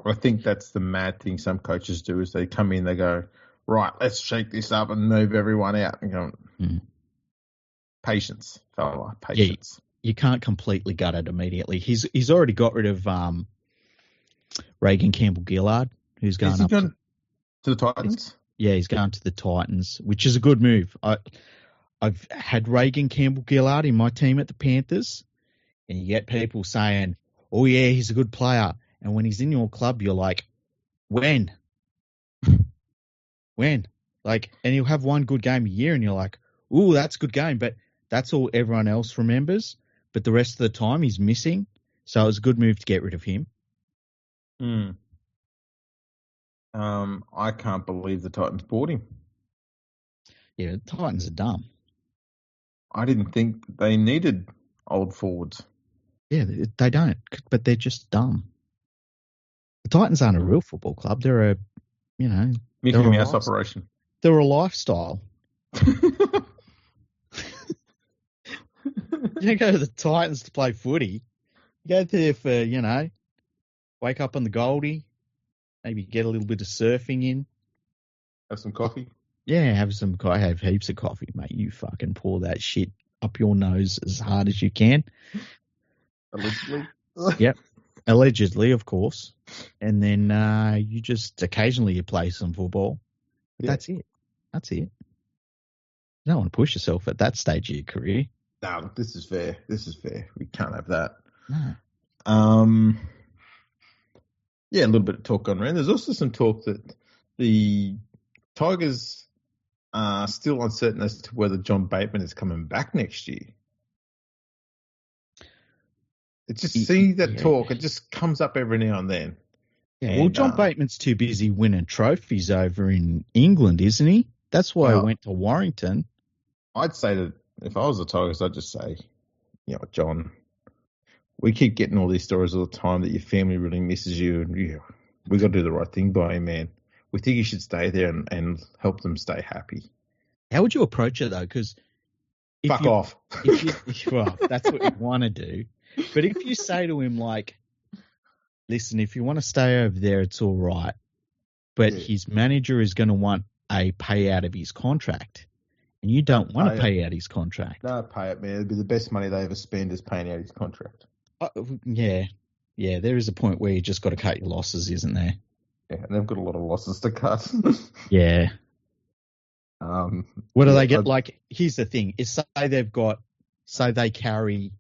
I think that's the mad thing some coaches do is they come in, they go, right, let's shake this up and move everyone out. And go, patience, fella, patience. Yeah, you can't completely gut it immediately. He's already got rid of Reagan Campbell-Gillard, who's going up to the Titans. Yeah, he's going to the Titans, which is a good move. I've had Reagan Campbell-Gillard in my team at the Panthers, and you get people saying, oh, yeah, he's a good player. And when he's in your club, you're like, when? Like, and he'll have one good game a year, and you're like, ooh, that's a good game. But that's all everyone else remembers. But the rest of the time, he's missing. So it was a good move to get rid of him. I can't believe the Titans bought him. Yeah, the Titans are dumb. I didn't think they needed old forwards. Yeah, they don't, but they're just dumb. The Titans aren't a real football club. They're a, Mickey Mouse operation. They're a lifestyle. You don't go to the Titans to play footy. You go there for, wake up on the Goldie, maybe get a little bit of surfing in. Have some coffee. Yeah, have heaps of coffee, mate. You fucking pour that shit up your nose as hard as you can. Allegedly. Yep. Allegedly, of course. And then you just occasionally you play some football. But that's it. You don't want to push yourself at that stage of your career. No, this is fair. We can't have that. No. Yeah, a little bit of talk going around. There's also some talk that the Tigers are still uncertain as to whether John Bateman is coming back next year. It just talk. It just comes up every now and then. Yeah, well, John Bateman's too busy winning trophies over in England, isn't he? That's why I went to Warrington. I'd say that if I was the Tigers, I'd just say, John, we keep getting all these stories all the time that your family really misses you, and we got to do the right thing by him, man. We think you should stay there and help them stay happy. How would you approach it, though? Because fuck off. Well, that's what you want to do. But if you say to him, like, listen, if you want to stay over there, it's all right. But his manager is going to want a payout of his contract. And you don't want to pay out his contract. No, pay it, man. It'd be the best money they ever spend is paying out his contract. Yeah. Yeah, there is a point where you just got to cut your losses, isn't there? Yeah, and they've got a lot of losses to cut. Yeah. What do they get? Like, here's the thing. Say they carry,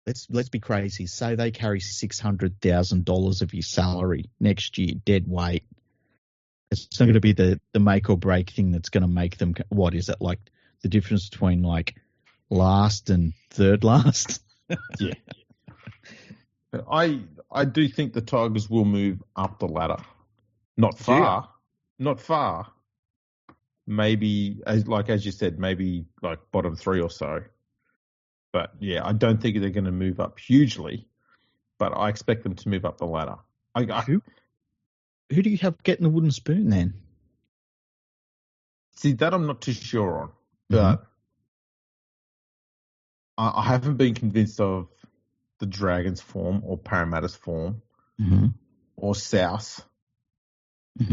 let's be crazy. Say they carry $600,000 of his salary next year, dead weight. It's not going to be the make or break thing that's going to make them, what is it, like the difference between like last and third last. Yeah. I do think the Tigers will move up the ladder. Not far. Maybe, as you said, maybe like bottom 3 or so. But yeah, I don't think they're going to move up hugely, but I expect them to move up the ladder. Who do you have getting the wooden spoon then? See, that I'm not too sure on, but I haven't been convinced of the Dragons' form or Parramatta's form or South.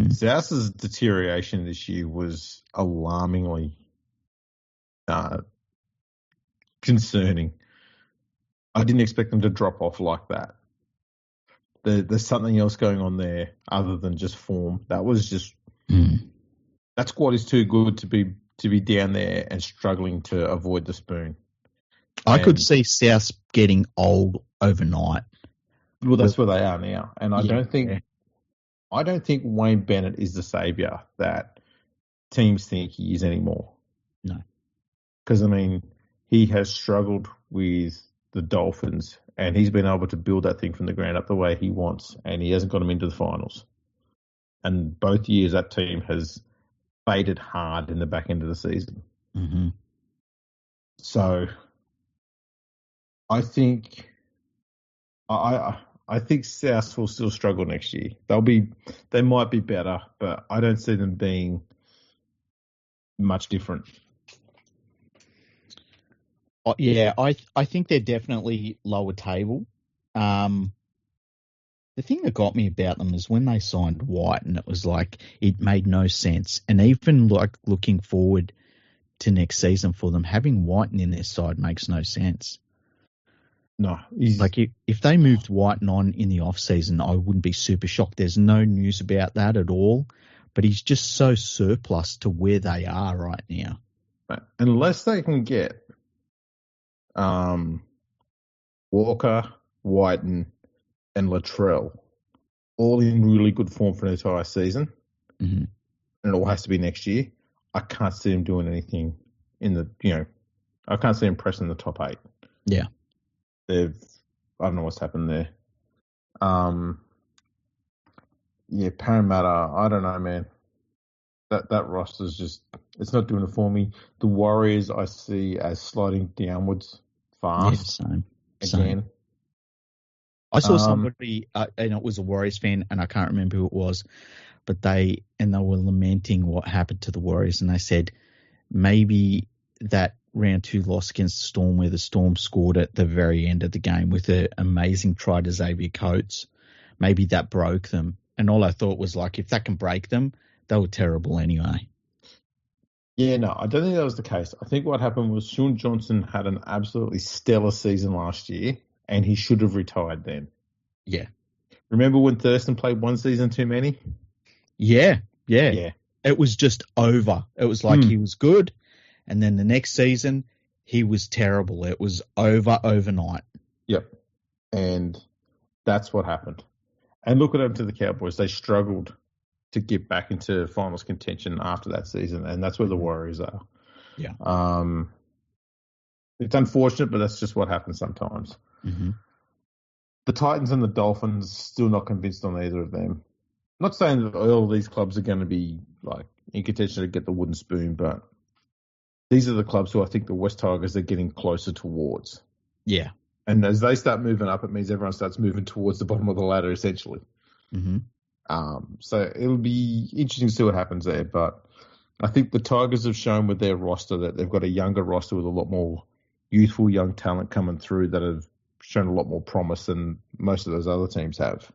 South's deterioration this year was alarmingly concerning. I didn't expect them to drop off like that. There's something else going on there other than just form. That was just that squad is too good to be down there and struggling to avoid the spoon. I could see South getting old overnight. Well, that's where they are now, and I don't think Wayne Bennett is the saviour that teams think he is anymore. No, because I mean he has struggled with the Dolphins, and he's been able to build that thing from the ground up the way he wants, and he hasn't got them into the finals. And both years that team has faded hard in the back end of the season. So I think I think South will still struggle next year. They might be better, but I don't see them being much different. Yeah, I think they're definitely lower table. The thing that got me about them is when they signed White, and it was like it made no sense. And even like looking forward to next season for them, having Whiten in their side makes no sense. No, like if they moved Whiten on in the off season, I wouldn't be super shocked. There's no news about that at all, but he's just so surplus to where they are right now. Unless they can get Walker, Whiten, and Latrell all in really good form for an entire season, and it all has to be next year, I can't see him doing anything I can't see him pressing the top 8. Yeah. I don't know what's happened there. Parramatta, I don't know, man. That roster's just, it's not doing it for me. The Warriors I see as sliding downwards fast. Yeah, Again. Same. I saw somebody, and it was a Warriors fan, and I can't remember who it was, but they were lamenting what happened to the Warriors, and they said maybe that round 2 loss against the Storm, where the Storm scored at the very end of the game with an amazing try to Xavier Coates, maybe that broke them. And all I thought was like, if that can break them, they were terrible anyway. Yeah, no, I don't think that was the case. I think what happened was Sean Johnson had an absolutely stellar season last year, and he should have retired then. Yeah. Remember when Thurston played one season too many? Yeah. It was just over. It was like he was good, and then the next season he was terrible. It was over overnight. Yep. And that's what happened. And look at them to the Cowboys. They struggled to get back into finals contention after that season, and that's where the Warriors are. Yeah. It's unfortunate, but that's just what happens sometimes. The Titans and the Dolphins, still not convinced on either of them. Not saying that all of these clubs are going to be like in contention to get the wooden spoon, but these are the clubs who I think the West Tigers are getting closer towards. Yeah. And as they start moving up, it means everyone starts moving towards the bottom of the ladder, essentially. So it'll be interesting to see what happens there. But I think the Tigers have shown with their roster that they've got a younger roster with a lot more youthful young talent coming through that have shown a lot more promise than most of those other teams have.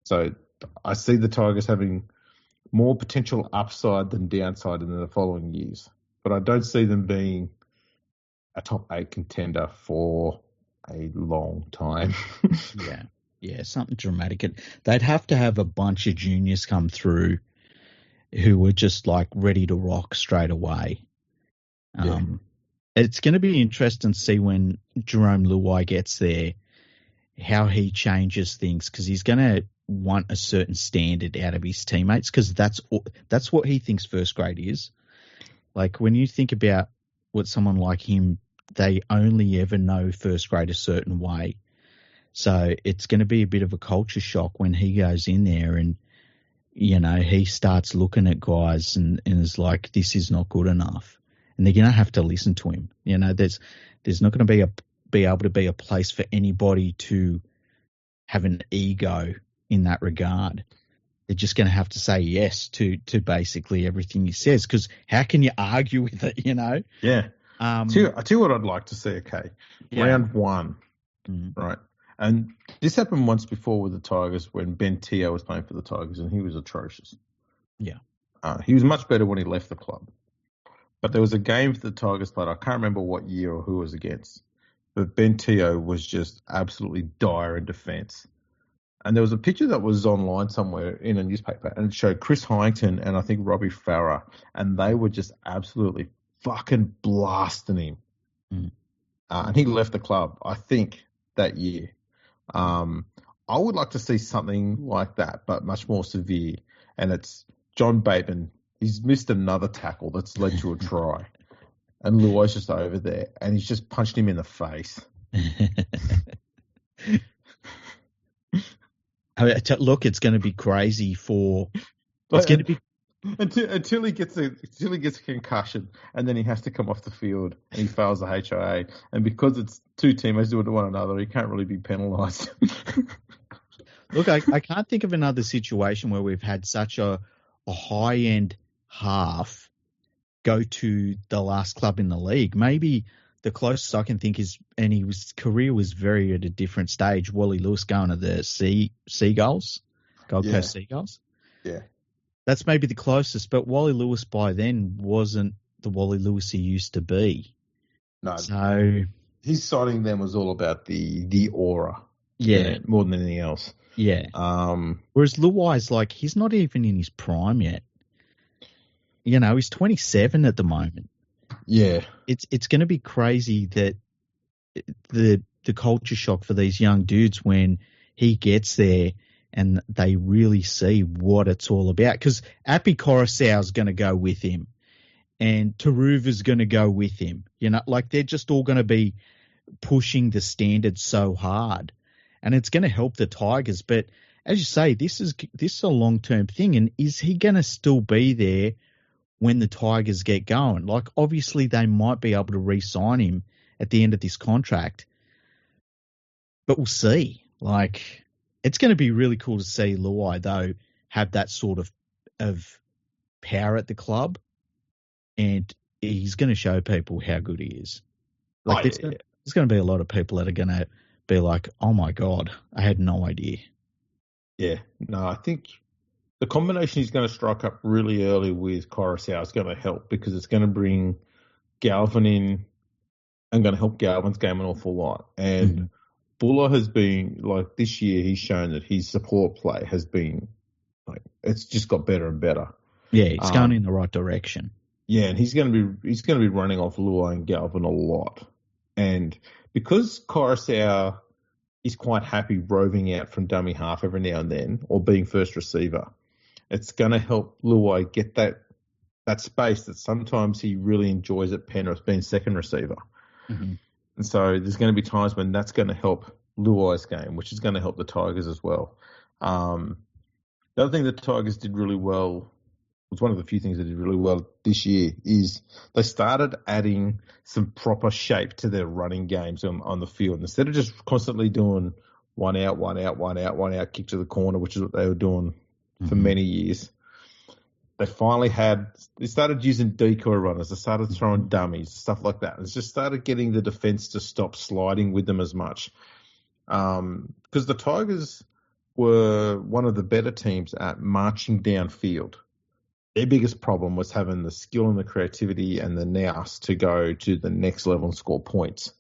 So I see the Tigers having more potential upside than downside in the following years. But I don't see them being a top 8 contender for a long time. Yeah, something dramatic. They'd have to have a bunch of juniors come through who were just like ready to rock straight away. It's going to be interesting to see when Jerome Luai gets there, how he changes things, because he's going to want a certain standard out of his teammates, because that's what he thinks first grade is. Like when you think about what someone like him, they only ever know first grade a certain way. So it's going to be a bit of a culture shock when he goes in there and, he starts looking at guys and is like, this is not good enough. And they're going to have to listen to him. There's not going to be able to be a place for anybody to have an ego in that regard. They're just going to have to say yes to basically everything he says, because how can you argue with it, Yeah. I tell you what I'd like to see, okay? Yeah. Round 1, right? And this happened once before with the Tigers when Ben Teo was playing for the Tigers, and he was atrocious. Yeah. He was much better when he left the club. But there was a game the Tigers played. I can't remember what year or who it was against. But Ben Teo was just absolutely dire in defence. And there was a picture that was online somewhere in a newspaper, and it showed Chris Hyington and I think Robbie Farah, and they were just absolutely fucking blasting him. And he left the club, I think, that year. I would like to see something like that, but much more severe. And it's John Bateman. He's missed another tackle that's led to a try. And Luai's just over there, and he's just punched him in the face. Look, it's going to be crazy it's going to be until he gets a concussion, and then he has to come off the field and he fails the HIA, and because it's two teammates doing it to one another, he can't really be penalised. Look, I can't think of another situation where we've had such a high end half go to the last club in the league. Maybe the closest I can think is, and his career was very at a different stage, Wally Lewis going to the Seagulls, Gold Coast Seagulls. Yeah. That's maybe the closest, but Wally Lewis by then wasn't the Wally Lewis he used to be. No. So his signing then was all about the aura. Yeah. More than anything else. Yeah. Whereas Luai's like, he's not even in his prime yet. He's 27 at the moment. Yeah. It's going to be crazy that the culture shock for these young dudes when he gets there and they really see what it's all about. Because Api Coruscant's going to go with him and Taruva's going to go with him. They're just all going to be pushing the standard so hard. And it's going to help the Tigers. But as you say, this is a long-term thing. And is he going to still be there when the Tigers get going? Obviously, they might be able to re-sign him at the end of this contract. But we'll see. It's going to be really cool to see Luai, though, have that sort of power at the club. And he's going to show people how good he is. There's going to be a lot of people that are going to be like, oh, my God, I had no idea. Yeah. No, I think the combination he's going to strike up really early with Coruscant is going to help, because it's going to bring Galvin in and going to help Galvin's game an awful lot. And Buller has been, this year, he's shown that his support play has been, it's just got better and better. Yeah, it's going in the right direction. Yeah, and he's going to be running off Luai and Galvin a lot. And because Coruscant is quite happy roving out from dummy half every now and then, or being first receiver, it's going to help Luai get that space that sometimes he really enjoys at Penrith, being second receiver. Mm-hmm. And so there's going to be times when that's going to help Luai's game, which is going to help the Tigers as well. The other thing the Tigers did really well, was one of the few things they did really well this year, is they started adding some proper shape to their running games on the field. Instead of just constantly doing one out, kick to the corner, which is what they were doing for many years. They started using decoy runners. They started throwing dummies, stuff like that. It's just started getting the defense to stop sliding with them as much. Because the Tigers were one of the better teams at marching downfield. Their biggest problem was having the skill and the creativity and the nous to go to the next level and score points.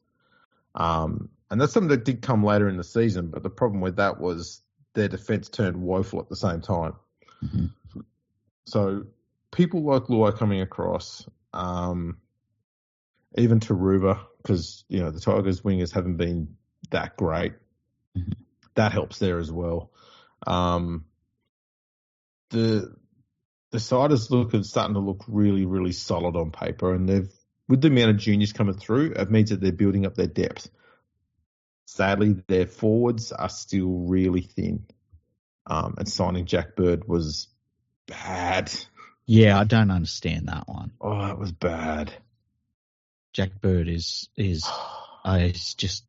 And that's something that did come later in the season, but the problem with that was their defense turned woeful at the same time. Mm-hmm. So people like Luai coming across, even Taruva, because the Tigers wingers haven't been that great. Mm-hmm. That helps there as well. The the side is starting to look really, really solid on paper, and with the amount of juniors coming through, it means that they're building up their depth. Sadly, their forwards are still really thin, and signing Jack Bird was bad. Yeah, I don't understand that one. Oh, it was bad. Jack Bird is just,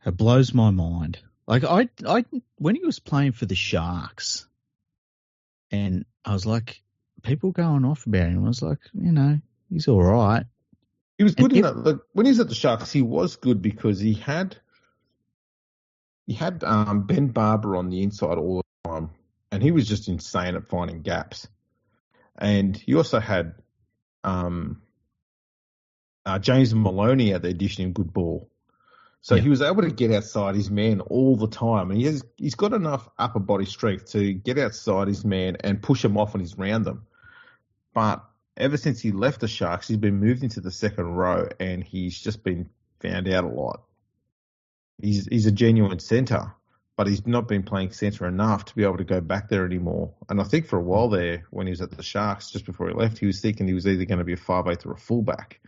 it blows my mind. Like I when he was playing for the Sharks, and I was like, people going off about him. I was like, he's all right. He was good when he was at the Sharks. He was good because he had Ben Barber on the inside all the time, and he was just insane at finding gaps. And he also had James Maloney out there dishing him good ball. So he was able to get outside his man all the time. And he's got enough upper body strength to get outside his man and push him off when he's round them. But ever since he left the Sharks, he's been moved into the second row, and he's just been found out a lot. He's a genuine centre, but he's not been playing centre enough to be able to go back there anymore. And I think for a while there, when he was at the Sharks, just before he left, he was thinking he was either going to be a 5'8" or a fullback.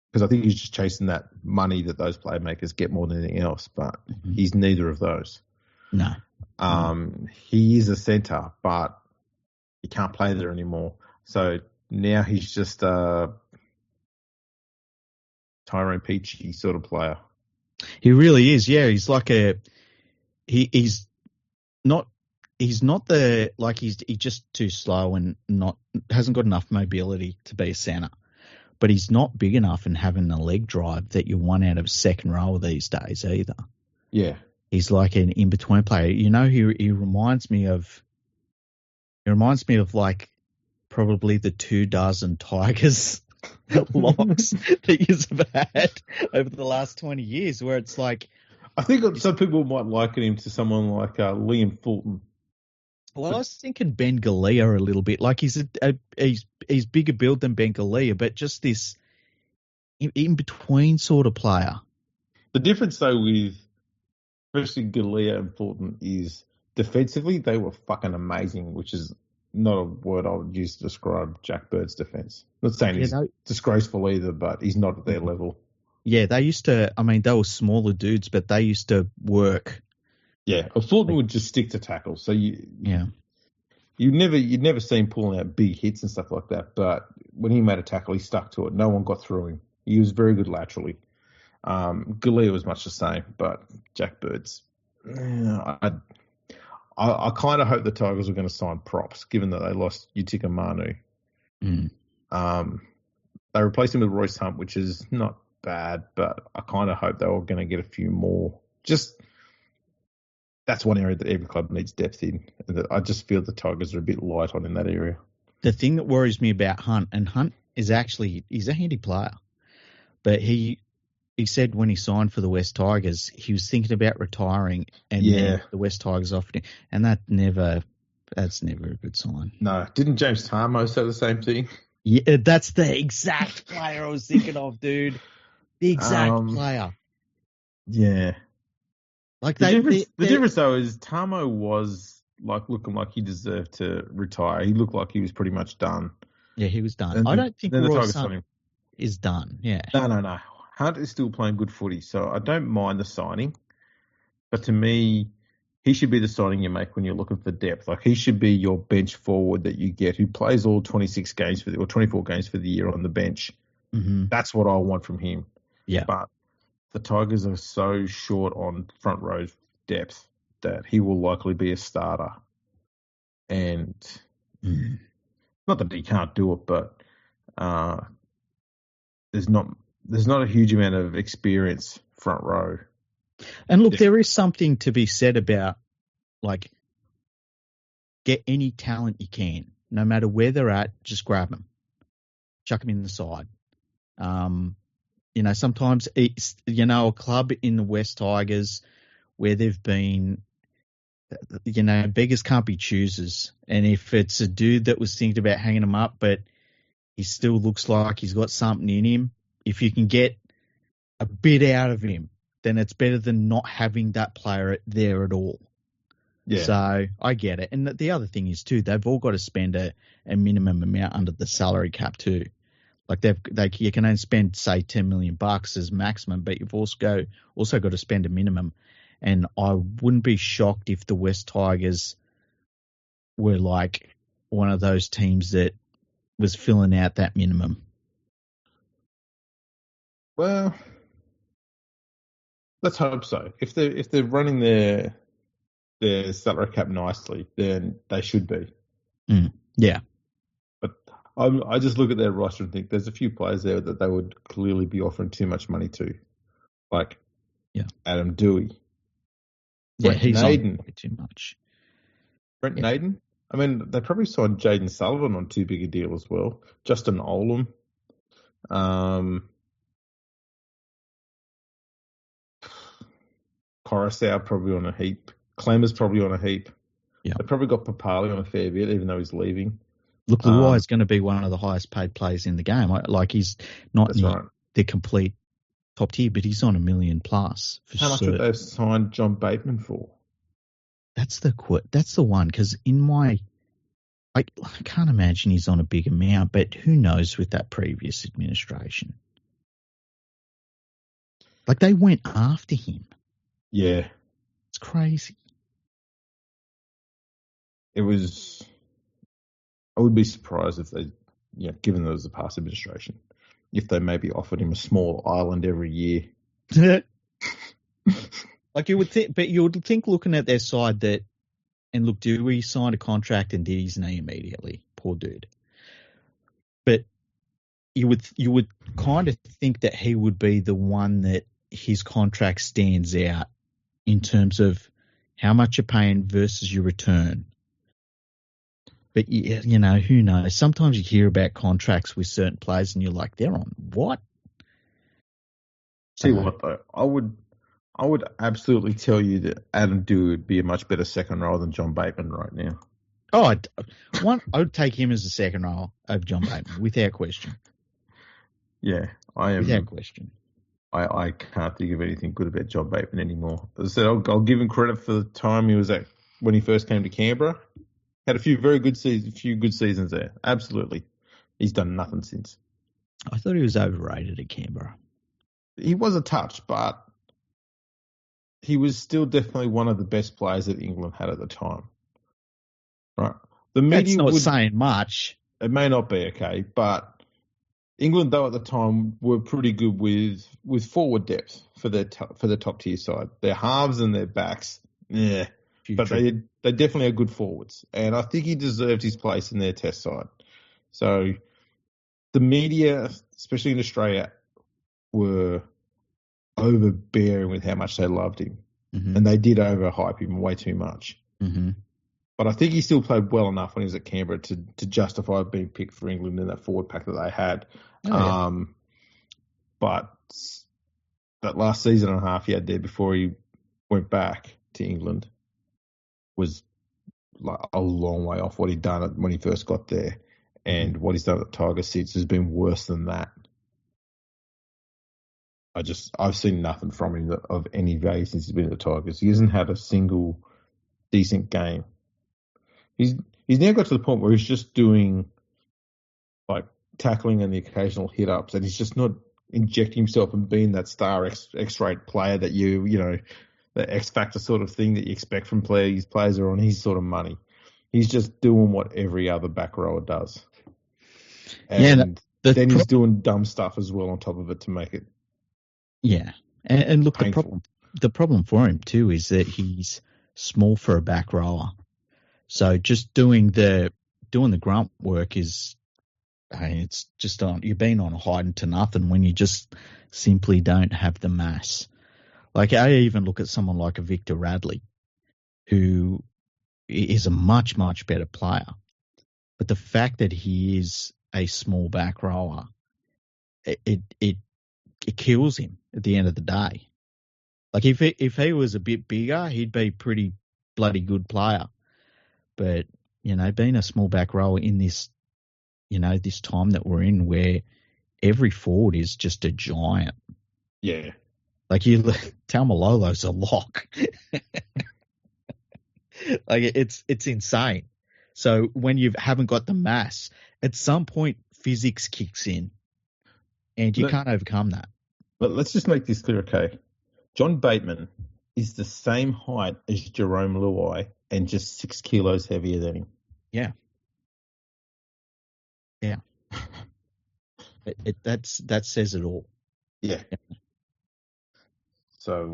Because I think he's just chasing that money that those playmakers get more than anything else, but he's neither of those. No. He is a centre, but he can't play there anymore. So now he's just a Tyrone Peachy sort of player. He really is. Yeah, he's like he's not he's just too slow and hasn't got enough mobility to be a centre. But he's not big enough and having a leg drive that you want out of second row these days either. Yeah. He's like an in-between player. He reminds me of like probably the 24 Tigers locks that you've had over the last 20 years, where it's like... I think some people might liken him to someone like Liam Fulton. Well, I was thinking Ben Galea a little bit. Like he's bigger build than Ben Galea, but just this in between sort of player. The difference though with especially Galea and Fulton is defensively they were fucking amazing, which is not a word I would use to describe Jack Bird's defense. Not saying he's disgraceful either, but he's not at their level. Yeah, they used to. I mean, they were smaller dudes, but they used to work. Yeah, Fulton would just stick to tackles. So you'd never see him pulling out big hits and stuff like that. But when he made a tackle, he stuck to it. No one got through him. He was very good laterally. Galea was much the same, but Jack Bird's. I kind of hope the Tigers were going to sign props, given that they lost Utika Manu. They replaced him with Royce Hunt, which is not bad, but I kind of hope they were going to get a few more. That's one area that every club needs depth in. And I just feel the Tigers are a bit light on in that area. The thing that worries me about Hunt, and Hunt is he's a handy player, but he said when he signed for the West Tigers, he was thinking about retiring, and then the West Tigers offered him, and that's never a good sign. No, didn't James Tarmo say the same thing? Yeah, that's the exact player I was thinking of, dude. The exact player. Yeah. Like the difference though is Tarmo was looking like he deserved to retire. He looked like he was pretty much done. Yeah, he was done. I don't think Royce Hunt is done. Yeah. No. Hunt is still playing good footy, so I don't mind the signing. But to me, he should be the signing you make when you're looking for depth. Like he should be your bench forward that you get who plays all 26 games or 24 games for the year on the bench. Mm-hmm. That's what I want from him. Yeah. But the Tigers are so short on front row depth that he will likely be a starter. And not that he can't do it, but there's not a huge amount of experience front row. And look, there is something to be said about like get any talent you can, no matter where they're at, just grab them, chuck them in the side. Sometimes it's, a club in the West Tigers where they've been, beggars can't be choosers. And if it's a dude that was thinking about hanging him up, but he still looks like he's got something in him, if you can get a bit out of him, then it's better than not having that player there at all. Yeah. So I get it. And the other thing is too, they've all got to spend a minimum amount under the salary cap too. Like you can only spend say $10 million as maximum, but you've also got to spend a minimum. And I wouldn't be shocked if the West Tigers were like one of those teams that was filling out that minimum. Well, let's hope so. If they're running their salary cap nicely, then they should be. Yeah. But I just look at their roster and think there's a few players there that they would clearly be offering too much money to, like Adam Dewey. Yeah, Brent he's Naden. on way too much. Brent Naden. I mean, they probably signed Jaden Sullivan on too big a deal as well. Justin Olam. Coruscant probably on a heap. Clemmer's probably on a heap. Yeah. They probably got Papali on a fair bit, even though he's leaving. Look, Luai is going to be one of the highest paid players in the game. Like he's not in the complete top tier, but he's on $1 million plus. How much would they have signed John Bateman for? That's the one, because I can't imagine he's on a big amount, but who knows with that previous administration? Like they went after him. Yeah. It's crazy. I would be surprised if they, given there was a past administration, if they maybe offered him a small island every year. Like you would think, but you would think looking at their side that, and look, Dewey signed a contract and did his knee immediately. Poor dude. But you would kind of think that he would be the one that his contract stands out in terms of how much you're paying versus your return. But, who knows? Sometimes you hear about contracts with certain players and you're like, they're on what? See what, though? I would absolutely tell you that Adam Dewey would be a much better second row than John Bateman right now. Oh, I would take him as a second row over John Bateman, without question. Yeah, I am. Without question. I can't think of anything good about John Bateman anymore. As I said, I'll give him credit for the time he was at when he first came to Canberra. Had a few very good seasons there. Absolutely. He's done nothing since. I thought he was overrated at Canberra. He was a touch, but he was still definitely one of the best players that England had at the time. Right. The media That's not saying much. It may not be, okay, but England, though, at the time were pretty good with forward depth for the top tier side. Their halves and their backs, but they definitely are good forwards, and I think he deserved his place in their test side. So the media, especially in Australia, were overbearing with how much they loved him, and they did overhype him way too much. Mm-hmm. But I think he still played well enough when he was at Canberra to justify being picked for England in that forward pack that they had. But that last season and a half he had there before he went back to England was like a long way off what he'd done when he first got there. And what he's done at the Tigers since has been worse than that. I've seen nothing from him of any value since he's been at the Tigers. He hasn't had a single decent game. He's now got to the point where he's just doing like tackling and the occasional hit ups, and he's just not injecting himself and being that star X-rate player that the X factor sort of thing that you expect from players. Players are on his sort of money. He's just doing what every other back rower does, and then he's doing dumb stuff as well on top of it to make it. Yeah, and look, painful. the problem for him too is that he's small for a back rower. So just doing the grunt work it's just you're being on hiding to nothing when you just simply don't have the mass. Like I even look at someone like a Victor Radley, who is a much, much better player. But the fact that he is a small back rower, it kills him at the end of the day. Like if he was a bit bigger, he'd be a pretty bloody good player. But, being a small back rower in this, this time that we're in where every forward is just a giant. Yeah. Like Taumalolo's a lock. Like it's insane. So when you haven't got the mass, at some point physics kicks in, and you can't overcome that. But let's just make this clear, okay? John Bateman is the same height as Jerome Luai and just 6 kilos heavier than him. Yeah. Yeah. That says it all. Yeah. So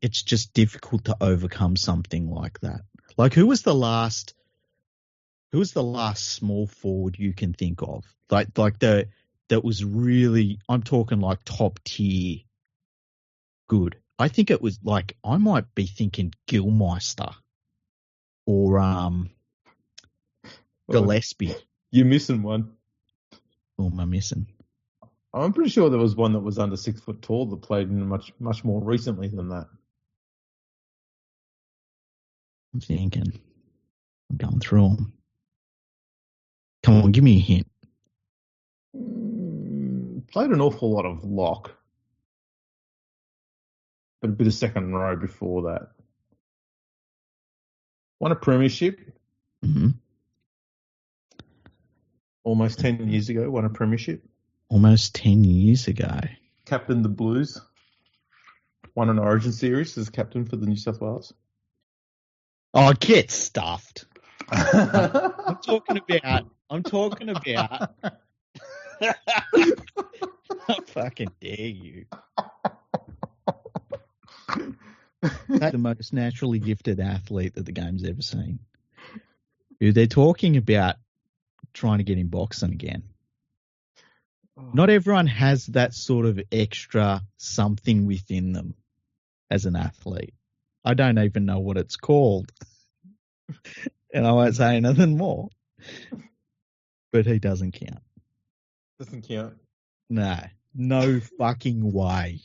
it's just difficult to overcome something like that. Like who was the last small forward you can think of? Like that was really, I'm talking like top tier good. I think it was like, I might be thinking Gilmeister or Gillespie. You're missing one. Who am I missing? I'm pretty sure there was one that was under 6 foot tall that played in much more recently than that. I'm thinking. I'm going through them. Come on, give me a hint. Played an awful lot of lock, but a bit of second row before that. Won a premiership. Mm-hmm. Almost 10 years ago, won a premiership. Almost 10 years ago. Captained the Blues. Won an Origin series as captain for the New South Wales. Oh, get stuffed. I'm talking about. I fucking dare you. That's the most naturally gifted athlete that the game's ever seen. Who they're talking about trying to get in boxing again. Not everyone has that sort of extra something within them as an athlete. I don't even know what it's called. And I won't say anything more. But he doesn't count. Doesn't count? No fucking way.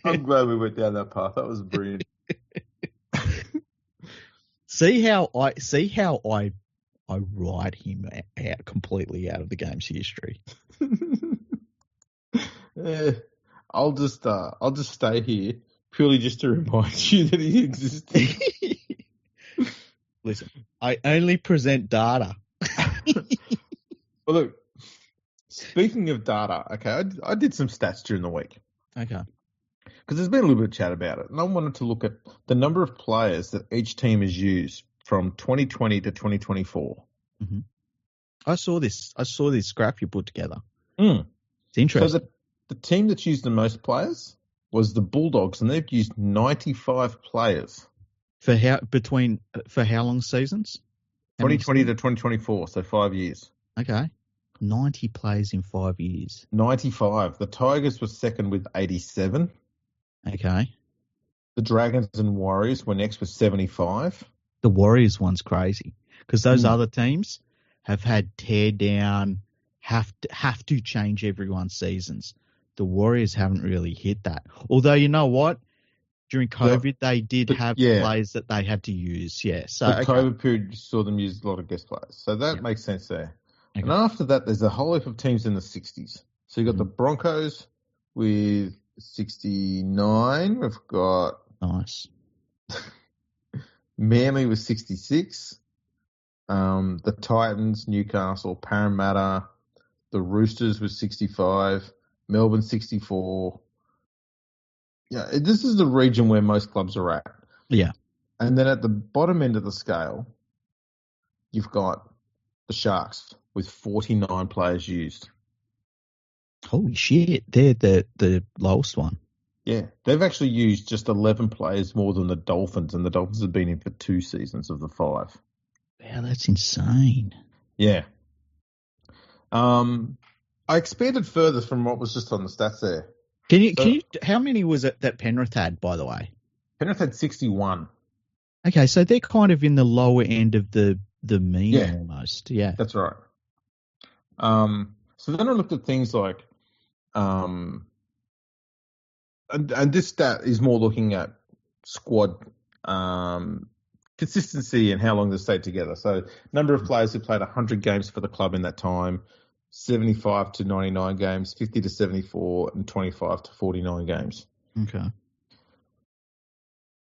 I'm glad we went down that path. That was brilliant. See how I write him out completely out of the game's history. I'll just stay here purely just to remind you that he existed. Listen, I only present data. Well, look, speaking of data, okay, I did some stats during the week. Okay. Because there's been a little bit of chat about it, and I wanted to look at the number of players that each team has used from 2020 to 2024. Mm-hmm. I saw this graph you put together. It's interesting. So the team that's used the most players was the Bulldogs, and they've used 95 players. For how long seasons? 2020 to 2024, so 5 years. Okay. 90 players in 5 years. 95. The Tigers were second with 87. Okay. The Dragons and Warriors were next with 75. The Warriors one's crazy because those other teams have had tear down, have to change everyone's seasons. The Warriors haven't really hit that. Although, you know what? During COVID, they did have players that they had to use. Yeah. So the COVID period, you saw them use a lot of guest players. So that makes sense there. Okay. And after that, there's a whole heap of teams in the 60s. So you've got the Broncos with 69. We've got nice. Manly with 66. The Titans, Newcastle, Parramatta, the Roosters with 65. Melbourne 64. Yeah, this is the region where most clubs are at. Yeah. And then at the bottom end of the scale, you've got the Sharks with 49 players used. Holy shit, they're the lowest one. Yeah, they've actually used just 11 players more than the Dolphins, and the Dolphins have been in for 2 seasons of the 5. Wow, that's insane. Yeah. I expanded further from what was just on the stats there. Can you? How many was it that Penrith had, by the way? Penrith had 61. Okay, so they're kind of in the lower end of the mean almost. Yeah, that's right. So then I looked at things like, and this stat is more looking at squad consistency and how long they stayed together. So number of players who played 100 games for the club in that time, 75 to 99 games, 50 to 74, and 25 to 49 games. Okay.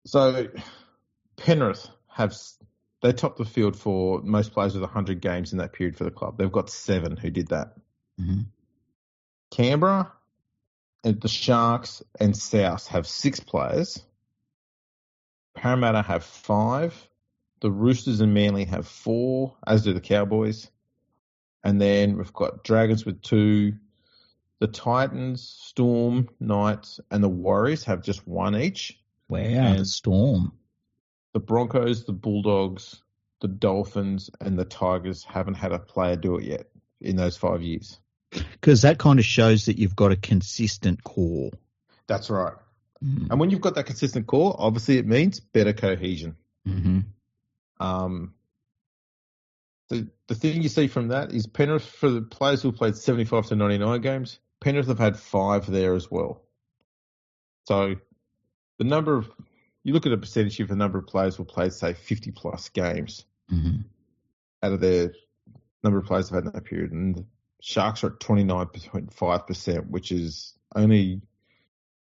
So Penrith they topped the field for most players with 100 games in that period for the club. They've got 7 who did that. Mm-hmm. Canberra, and the Sharks, and South have 6 players. Parramatta have 5. The Roosters and Manly have 4, as do the Cowboys. And then we've got Dragons with 2. The Titans, Storm, Knights, and the Warriors have just 1 each. Wow, and the Storm. The Broncos, the Bulldogs, the Dolphins, and the Tigers haven't had a player do it yet in those 5 years. Because that kind of shows that you've got a consistent core. That's right. Mm. And when you've got that consistent core, obviously it means better cohesion. Mm-hmm. The thing you see from that is Penrith, for the players who played 75 to 99 games, Penrith have had 5 there as well. So the number of, you look at a percentage of the number of players who played, say, 50 plus games out of their number of players they've had in that period. And the Sharks are at 29.5%, which is only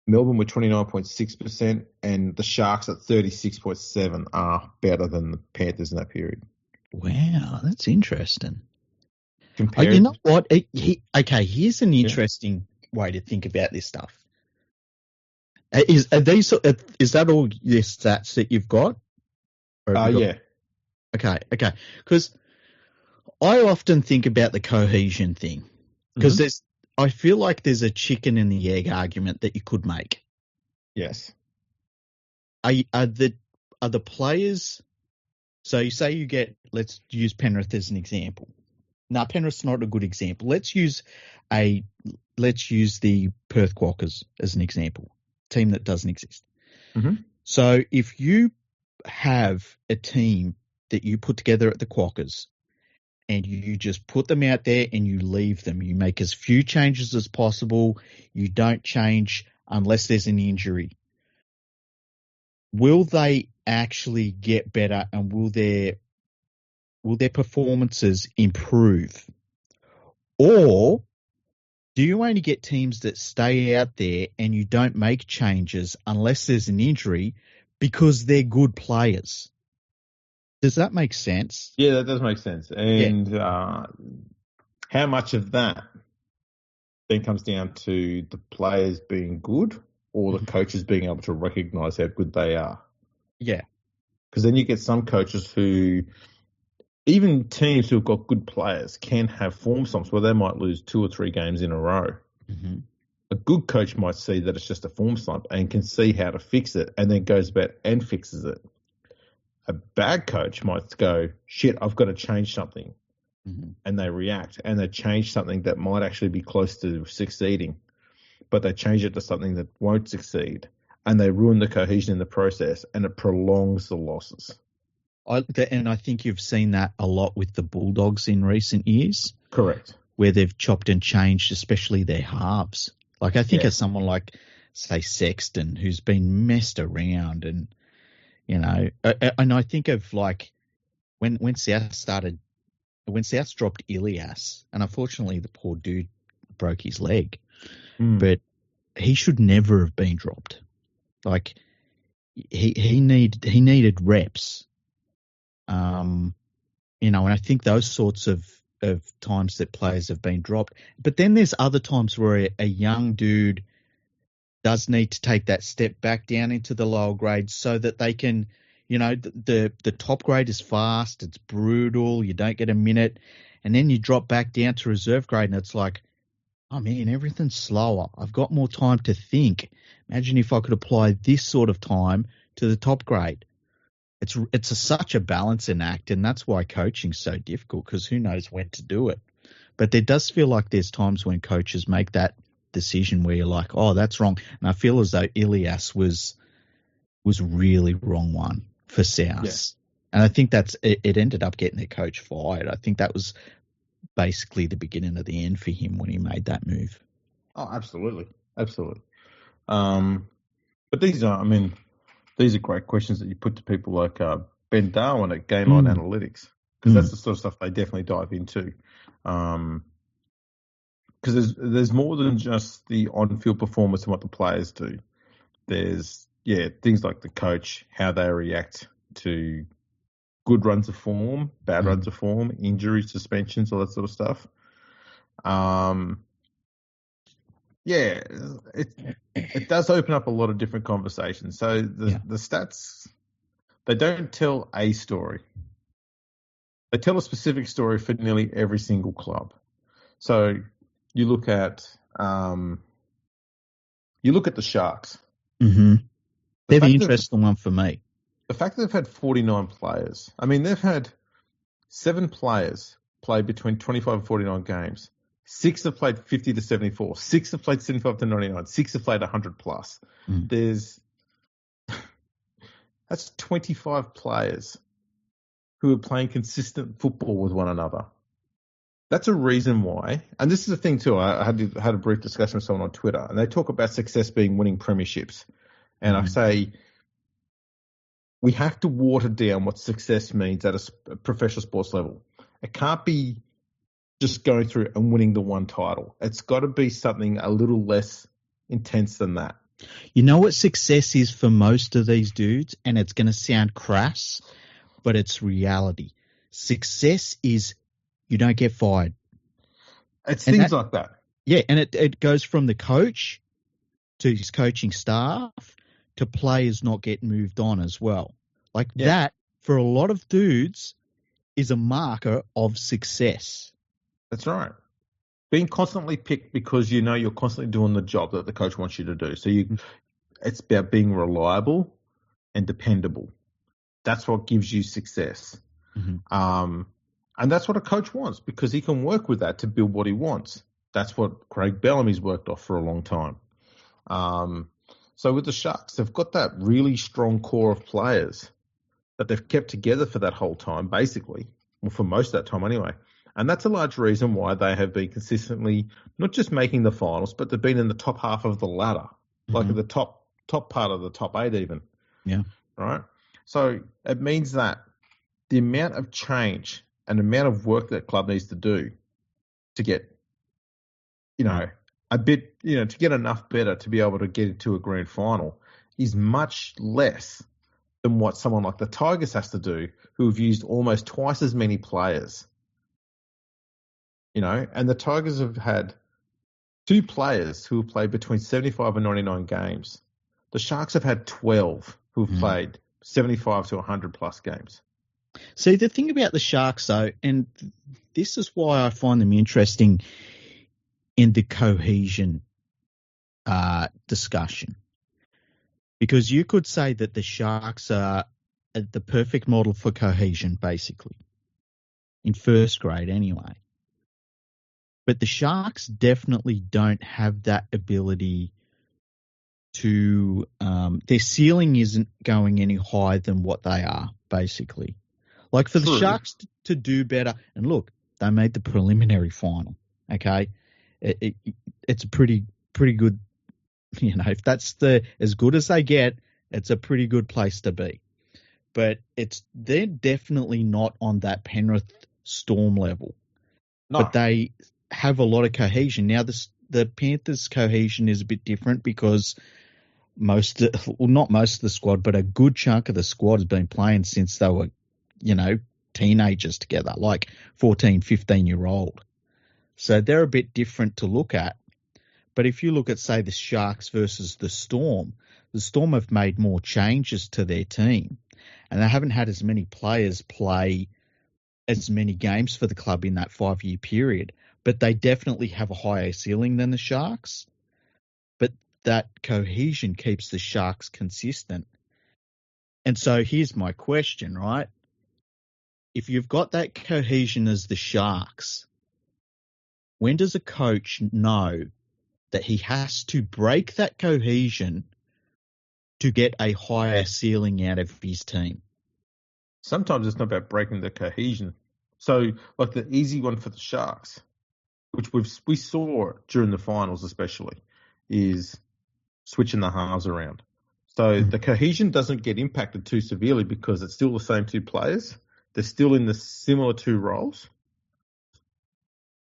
Melbourne with 29.6%, and the Sharks at 36.7% are better than the Panthers in that period. Wow, that's interesting. Compared, you know what? Here's an interesting way to think about this stuff. Is that all your stats that you've got? Yeah. Okay. Because I often think about the cohesion thing, because I feel like there's a chicken and the egg argument that you could make. Yes. Are the players? So you say you get. Let's use Penrith as an example. Now, Penrith's not a good example. Let's use the Perth Quokkas as an example. Team that doesn't exist. Mm-hmm. So if you have a team that you put together at the Quokkas and you just put them out there and you leave them, you make as few changes as possible, you don't change unless there's an injury, will they actually get better, and will their performances improve? Or do you only get teams that stay out there and you don't make changes unless there's an injury because they're good players? Does that make sense? Yeah, that does make sense. And how much of that then comes down to the players being good or the coaches being able to recognise how good they are? Yeah. Because then you get some coaches who, even teams who've got good players, can have form slumps where they might lose 2 or 3 games in a row. Mm-hmm. A good coach might see that it's just a form slump and can see how to fix it, and then goes back and fixes it. A bad coach might go, shit, I've got to change something. Mm-hmm. And they react, and they change something that might actually be close to succeeding, but they change it to something that won't succeed, and they ruin the cohesion in the process, and it prolongs the losses. And I think you've seen that a lot with the Bulldogs in recent years. Correct. Where they've chopped and changed, especially their halves. Like I think of someone like, say, Sexton, who's been messed around, and and I think of like when South dropped Ilias, and unfortunately the poor dude broke his leg, but he should never have been dropped. Like he needed reps. And I think those sorts of times that players have been dropped. But then there's other times where a young dude does need to take that step back down into the lower grades so that they can, the top grade is fast, it's brutal, you don't get a minute, and then you drop back down to reserve grade and it's like, oh man, everything's slower. I've got more time to think. Imagine if I could apply this sort of time to the top grade. It's such a balancing act, and that's why coaching's so difficult, because who knows when to do it. But there does feel like there's times when coaches make that decision where you're like, oh, that's wrong. And I feel as though Ilias was really wrong one for South. Yeah. And I think it ended up getting their coach fired. I think that was basically the beginning of the end for him when he made that move. Oh, absolutely. Absolutely. But these are great questions that you put to people like Ben Darwin at Gameline Analytics, because that's the sort of stuff they definitely dive into. because there's more than just the on-field performance and what the players do. There's things like the coach, how they react to good runs of form, bad runs of form, injuries, suspensions, all that sort of stuff. It does open up a lot of different conversations. So the stats, they don't tell a story. They tell a specific story for nearly every single club. So you look at the Sharks. Mm-hmm. They're the interesting one for me. The fact that they've had 49 players. I mean, they've had 7 players play between 25 and 49 games. 6 have played 50 to 74. 6 have played 75 to 99. 6 have played 100 plus. That's 25 players who are playing consistent football with one another. That's a reason why, and this is the thing too, I had a brief discussion with someone on Twitter, and they talk about success being winning premierships. And I say, we have to water down what success means at a professional sports level. It can't be just going through and winning the one title. It's got to be something a little less intense than that. You know what success is for most of these dudes, and it's going to sound crass, but it's reality. Success is you don't get fired. It's things like that. Yeah, and it goes from the coach to his coaching staff to players not getting moved on as well. That, for a lot of dudes, is a marker of success. That's right. Being constantly picked because you know you're constantly doing the job that the coach wants you to do. So it's about being reliable and dependable. That's what gives you success. Mm-hmm. And that's what a coach wants because he can work with that to build what he wants. That's what Craig Bellamy's worked off for a long time. So with the Sharks, they've got that really strong core of players that they've kept together for that whole time, basically, well, for most of that time anyway. And that's a large reason why they have been consistently not just making the finals, but they've been in the top half of the ladder, like the top part of the top 8 even. Yeah. Right? So it means that the amount of change and the amount of work that club needs to do to get, to get enough better to be able to get into a grand final is much less than what someone like the Tigers has to do, who have used almost twice as many players. And the Tigers have had 2 players who have played between 75 and 99 games. The Sharks have had 12 who have played 75 to 100 plus games. See, the thing about the Sharks, though, and this is why I find them interesting in the cohesion discussion. Because you could say that the Sharks are the perfect model for cohesion, basically, in first grade anyway. But the Sharks definitely don't have that ability to their ceiling isn't going any higher than what they are, basically. Like for the Sharks to do better, and look, they made the preliminary final, okay? It's a pretty good, if that's as good as they get, it's a pretty good place to be. But they're definitely not on that Penrith Storm level. No. But they have a lot of cohesion. Now, the Panthers' cohesion is a bit different because not most of the squad, but a good chunk of the squad has been playing since they were, teenagers together, like 14, 15-year-old. So they're a bit different to look at. But if you look at, say, the Sharks versus the Storm have made more changes to their team, and they haven't had as many players play as many games for the club in that 5-year period. But they definitely have a higher ceiling than the Sharks. But that cohesion keeps the Sharks consistent. And so here's my question, right? If you've got that cohesion as the Sharks, when does a coach know that he has to break that cohesion to get a higher ceiling out of his team? Sometimes it's not about breaking the cohesion. So, like the easy one for the Sharks, which we saw during the finals especially, is switching the halves around. So the cohesion doesn't get impacted too severely because it's still the same 2 players. They're still in the similar 2 roles.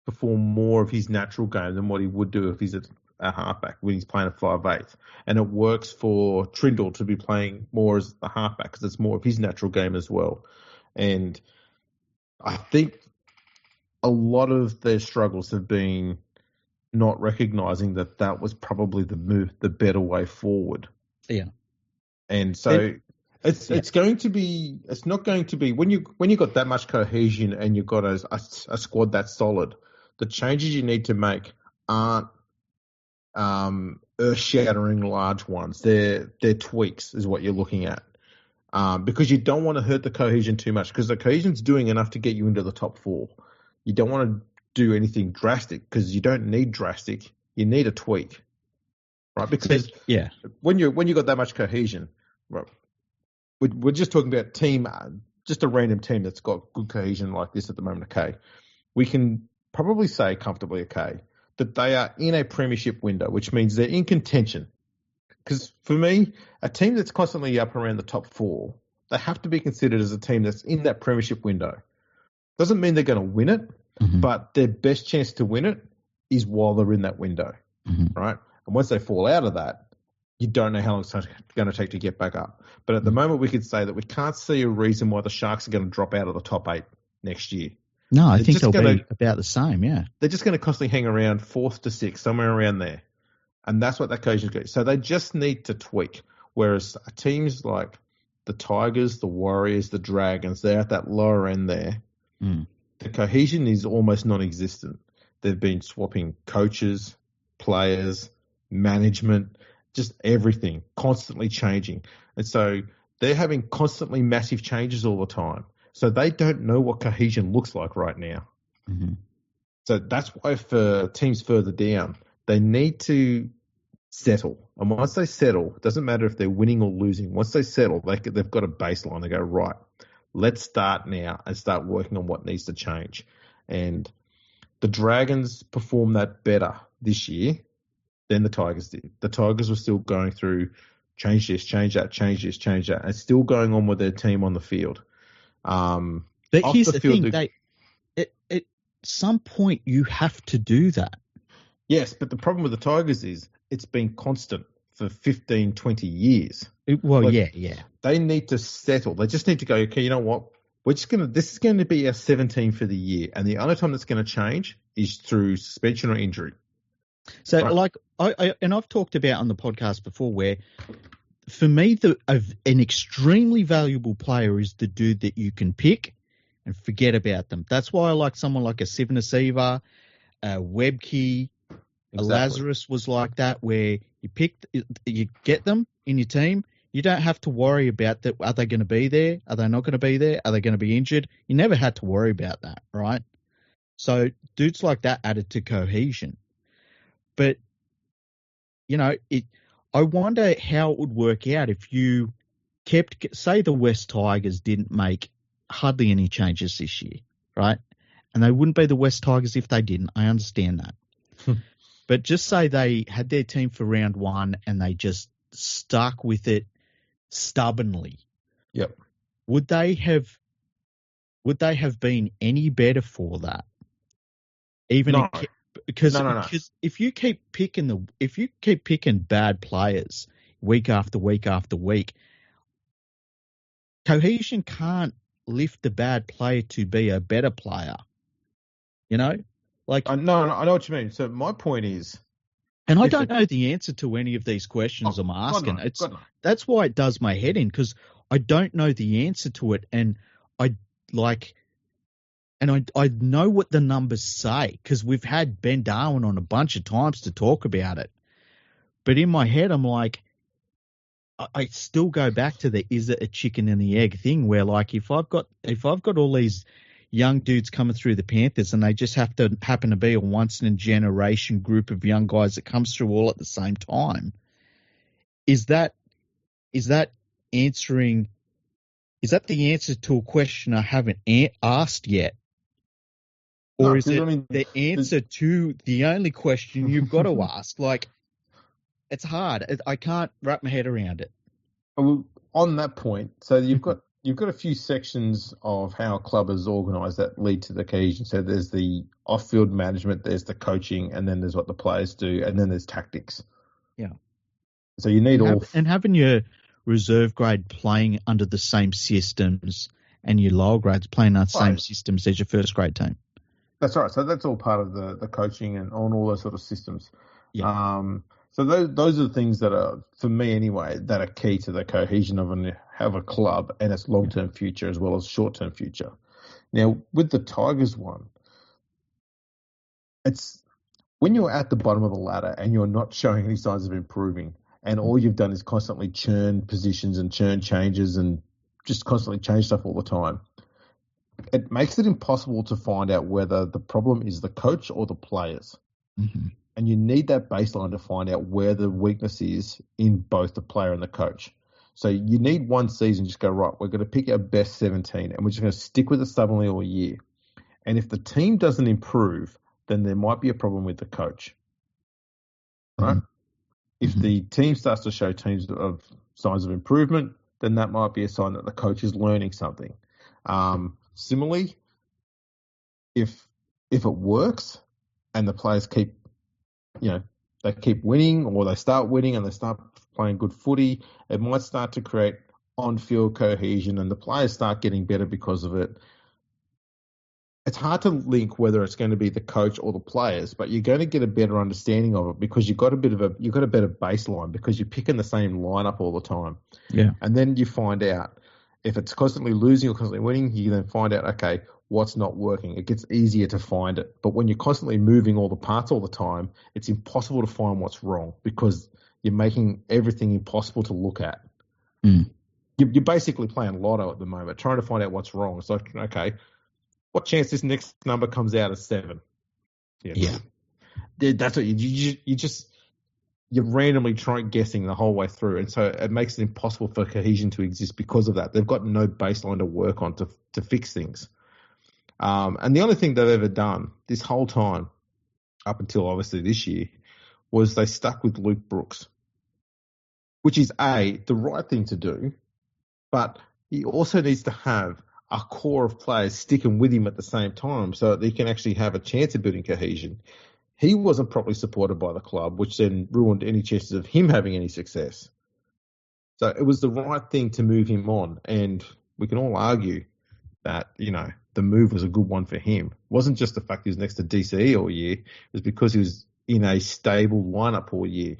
perform more of his natural game than what he would do if he's a halfback when he's playing a 5'8". And it works for Trindle to be playing more as the halfback because it's more of his natural game as well. And I think a lot of their struggles have been not recognising that was probably the better way forward. Yeah. And so it's not going to be when you got that much cohesion and you've got a squad that solid, the changes you need to make aren't earth-shattering large ones. They're tweaks is what you're looking at. Because you don't want to hurt the cohesion too much because the cohesion's doing enough to get you into the top 4. You don't want to do anything drastic because you don't need drastic. You need a tweak, right? Because when you got that much cohesion, right, we're just talking about just a random team that's got good cohesion like this at the moment. Okay, we can probably say comfortably, that they are in a premiership window, which means they're in contention. Because for me, a team that's constantly up around the top 4, they have to be considered as a team that's in that premiership window. Doesn't mean they're going to win it, but their best chance to win it is while they're in that window, right? And once they fall out of that, you don't know how long it's going to take to get back up. But at the moment, we could say that we can't see a reason why the Sharks are going to drop out of the top 8 next year. No, I think they'll be about the same, yeah. They're just going to constantly hang around 4th to 6th, somewhere around there. And that's what that cohesion is going to. So they just need to tweak. Whereas teams like the Tigers, the Warriors, the Dragons, they're at that lower end there. The cohesion is almost non-existent. They've been swapping coaches, players, management, just everything, constantly changing. And so they're having constantly massive changes all the time. So they don't know what cohesion looks like right now. So that's why for teams further down, they need to settle. And once they settle, it doesn't matter if they're winning or losing. Once they settle, they've got a baseline. They go, right, let's start now and start working on what needs to change. And the Dragons performed that better this year than the Tigers did. The Tigers were still going through change this, change that, change this, change that, and still going on with their team on the field. But here's the thing, at some point you have to do that. Yes, but the problem with the Tigers is it's been constant for 15, 20 years. They need to settle. They just need to go, okay, you know what? This is going to be our 17 for the year. And the only time that's going to change is through suspension or injury. So right. I've talked about on the podcast before where for me, an extremely valuable player is the dude that you can pick and forget about them. That's why I like someone like a Sivanasiva, Webke, Lazarus was like that, where you get them in your team. You don't have to worry about that. Are they going to be there? Are they not going to be there? Are they going to be injured? You never had to worry about that, right? So dudes like that added to cohesion. But, I wonder how it would work out if you say the West Tigers didn't make hardly any changes this year, right? And they wouldn't be the West Tigers if they didn't. I understand that. But just say they had their team for round 1 and they just stuck with it stubbornly. Yep. Would they have been any better for that? Because if you keep picking bad players week after week after week, cohesion can't lift the bad player to be a better player. Like I know what you mean. So my point is, and I don't know the answer to any of these questions I'm asking. That's why it does my head in, because I don't know the answer to it, and I know what the numbers say because we've had Ben Darwin on a bunch of times to talk about it. But in my head, I'm like, I still go back to the is it a chicken and the egg thing, where like if I've got all these young dudes coming through the Panthers and they just happen to be a once in a generation group of young guys that comes through all at the same time, is that the answer to a question I haven't asked yet? Or is it the answer to the only question you've got to ask? Like, it's hard. I can't wrap my head around it. Well, on that point, so you've got you've got a few sections of how a club is organised that lead to the cohesion. So there's the off-field management, there's the coaching, and then there's what the players do, and then there's tactics. Yeah. So you need and having your reserve grade playing under the same systems and your lower grades playing under the same systems as your first grade team. That's right. So that's all part of the coaching and on all those sort of systems. Yeah. So those are the things that are, for me anyway, that are key to the cohesion of a club and its long-term future as well as short-term future. Now, with the Tigers one, it's when you're at the bottom of the ladder and you're not showing any signs of improving, and all you've done is constantly churn positions and churn changes and just constantly change stuff all the time, it makes it impossible to find out whether the problem is the coach or the players. Mm-hmm. And you need that baseline to find out where the weakness is in both the player and the coach. So you need one season, just go, right, we're going to pick our best 17 and we're just going to stick with it stubbornly all year. And if the team doesn't improve, then there might be a problem with the coach. Right? Mm-hmm. If the team starts to show signs of improvement, then that might be a sign that the coach is learning something. Similarly, if it works and the players keep winning or they start winning and they start playing good footy, it might start to create on-field cohesion and the players start getting better because of it. It's hard to link whether it's going to be the coach or the players, but you're going to get a better understanding of it because you've got a better baseline because you're picking the same lineup all the time. Yeah. And then you find out if it's constantly losing or constantly winning, you then find out, okay, what's not working. It gets easier to find it. But when you're constantly moving all the parts all the time, it's impossible to find what's wrong because you're making everything impossible to look at. Mm. You're basically playing lotto at the moment, trying to find out what's wrong. It's like, okay, what chance this next number comes out as 7? Yeah. That's what you're randomly guessing the whole way through. And so it makes it impossible for cohesion to exist because of that. They've got no baseline to work on to fix things. And the only thing they've ever done this whole time, up until obviously this year, was they stuck with Luke Brooks, which is the right thing to do, but he also needs to have a core of players sticking with him at the same time so that they can actually have a chance of building cohesion. He wasn't properly supported by the club, which then ruined any chances of him having any success. So it was the right thing to move him on, and we can all argue that, the move was a good one for him. It wasn't just the fact he was next to DCE all year. It was because he was in a stable lineup all year.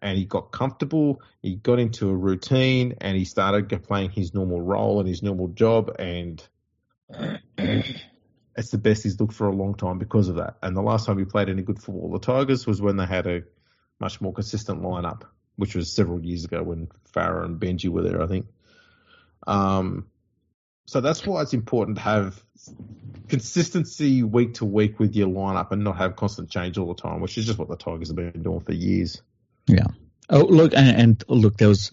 And he got comfortable, he got into a routine, and he started playing his normal role and his normal job. And it's the best he's looked for a long time because of that. And the last time he played any good football, the Tigers, was when they had a much more consistent lineup, which was several years ago when Farah and Benji were there, I think. So that's why it's important to have consistency week to week with your lineup and not have constant change all the time, which is just what the Tigers have been doing for years. Yeah. Oh, look, and look, there was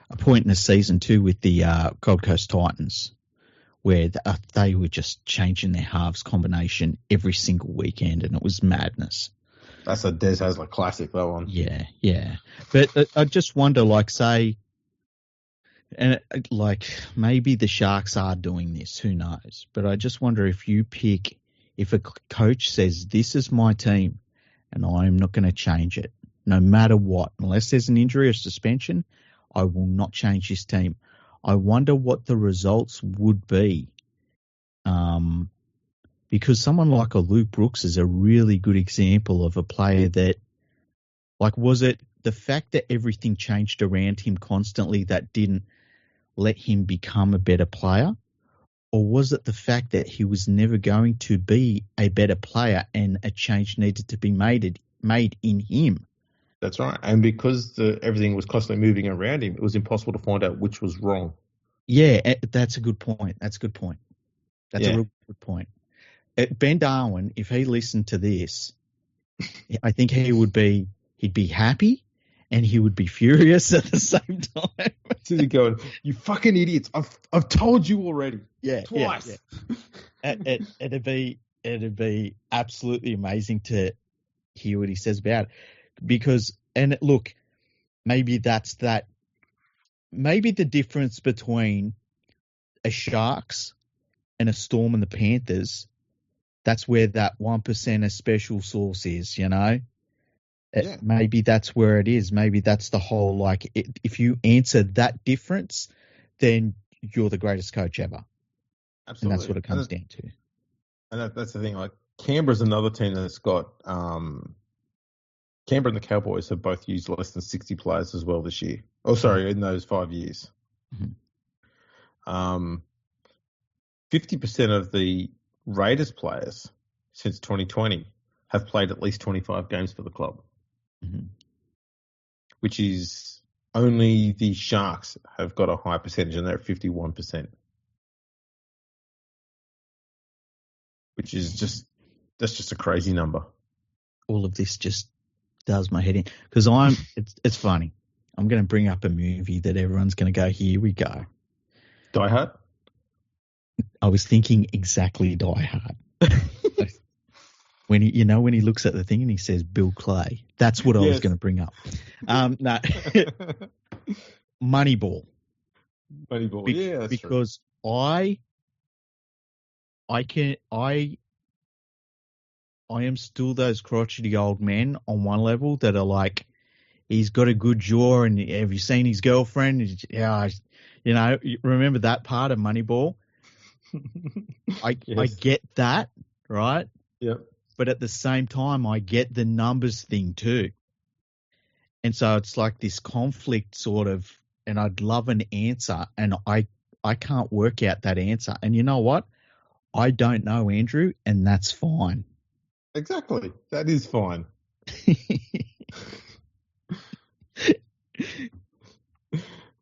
a point in the season too with the Gold Coast Titans where they were just changing their halves combination every single weekend, and it was madness. That's a Des Hasler classic, that one. Yeah. But I just wonder, maybe the Sharks are doing this, who knows? But I just wonder if a coach says, this is my team and I'm not going to change it, no matter what, unless there's an injury or suspension, I will not change this team. I wonder what the results would be. Because someone like a Luke Brooks is a really good example of a player that, was it the fact that everything changed around him constantly that didn't let him become a better player? Or was it the fact that he was never going to be a better player and a change needed to be made in him? That's right. And because everything was constantly moving around him, it was impossible to find out which was wrong. Yeah, that's a good point. That's a real good point. Ben Darwin, if he listened to this, I think he'd be happy and he would be furious at the same time. He's going, you fucking idiots. I've told you already. Yeah. Twice. Yeah. It'd be absolutely amazing to hear what he says about it. Because, and look, maybe the difference between a Sharks and a Storm and the Panthers, that's where that 1% a special sauce is, you know? Maybe that's where it is. Maybe that's the whole, like, if you answer that difference, then you're the greatest coach ever. Absolutely. And that's what it comes down to. And that's the thing. Like, Canberra's another team that's got Canberra and the Cowboys have both used less than 60 players as well this year. Oh, sorry, in those 5 years. 50% of the Raiders players since 2020 have played at least 25 games for the club, which is only the Sharks have got a high percentage, and they're at 51%, which is that's just a crazy number. All of this just does my head in because it's funny. I'm going to bring up a movie that everyone's going to go, here we go. Die Hard? I was thinking exactly Die Hard. When he looks at the thing and he says Bill Clay, that's what I was going to bring up. No, Moneyball. Moneyball, because true. I am still those crotchety old men on one level that are like, he's got a good jaw, and have you seen his girlfriend? Yeah, you know, remember that part of Moneyball? I get that, right? Yep. But at the same time, I get the numbers thing too. And so it's like this conflict sort of, and I'd love an answer, and I can't work out that answer. And you know what? I don't know, Andrew, and that's fine. Exactly. That is fine.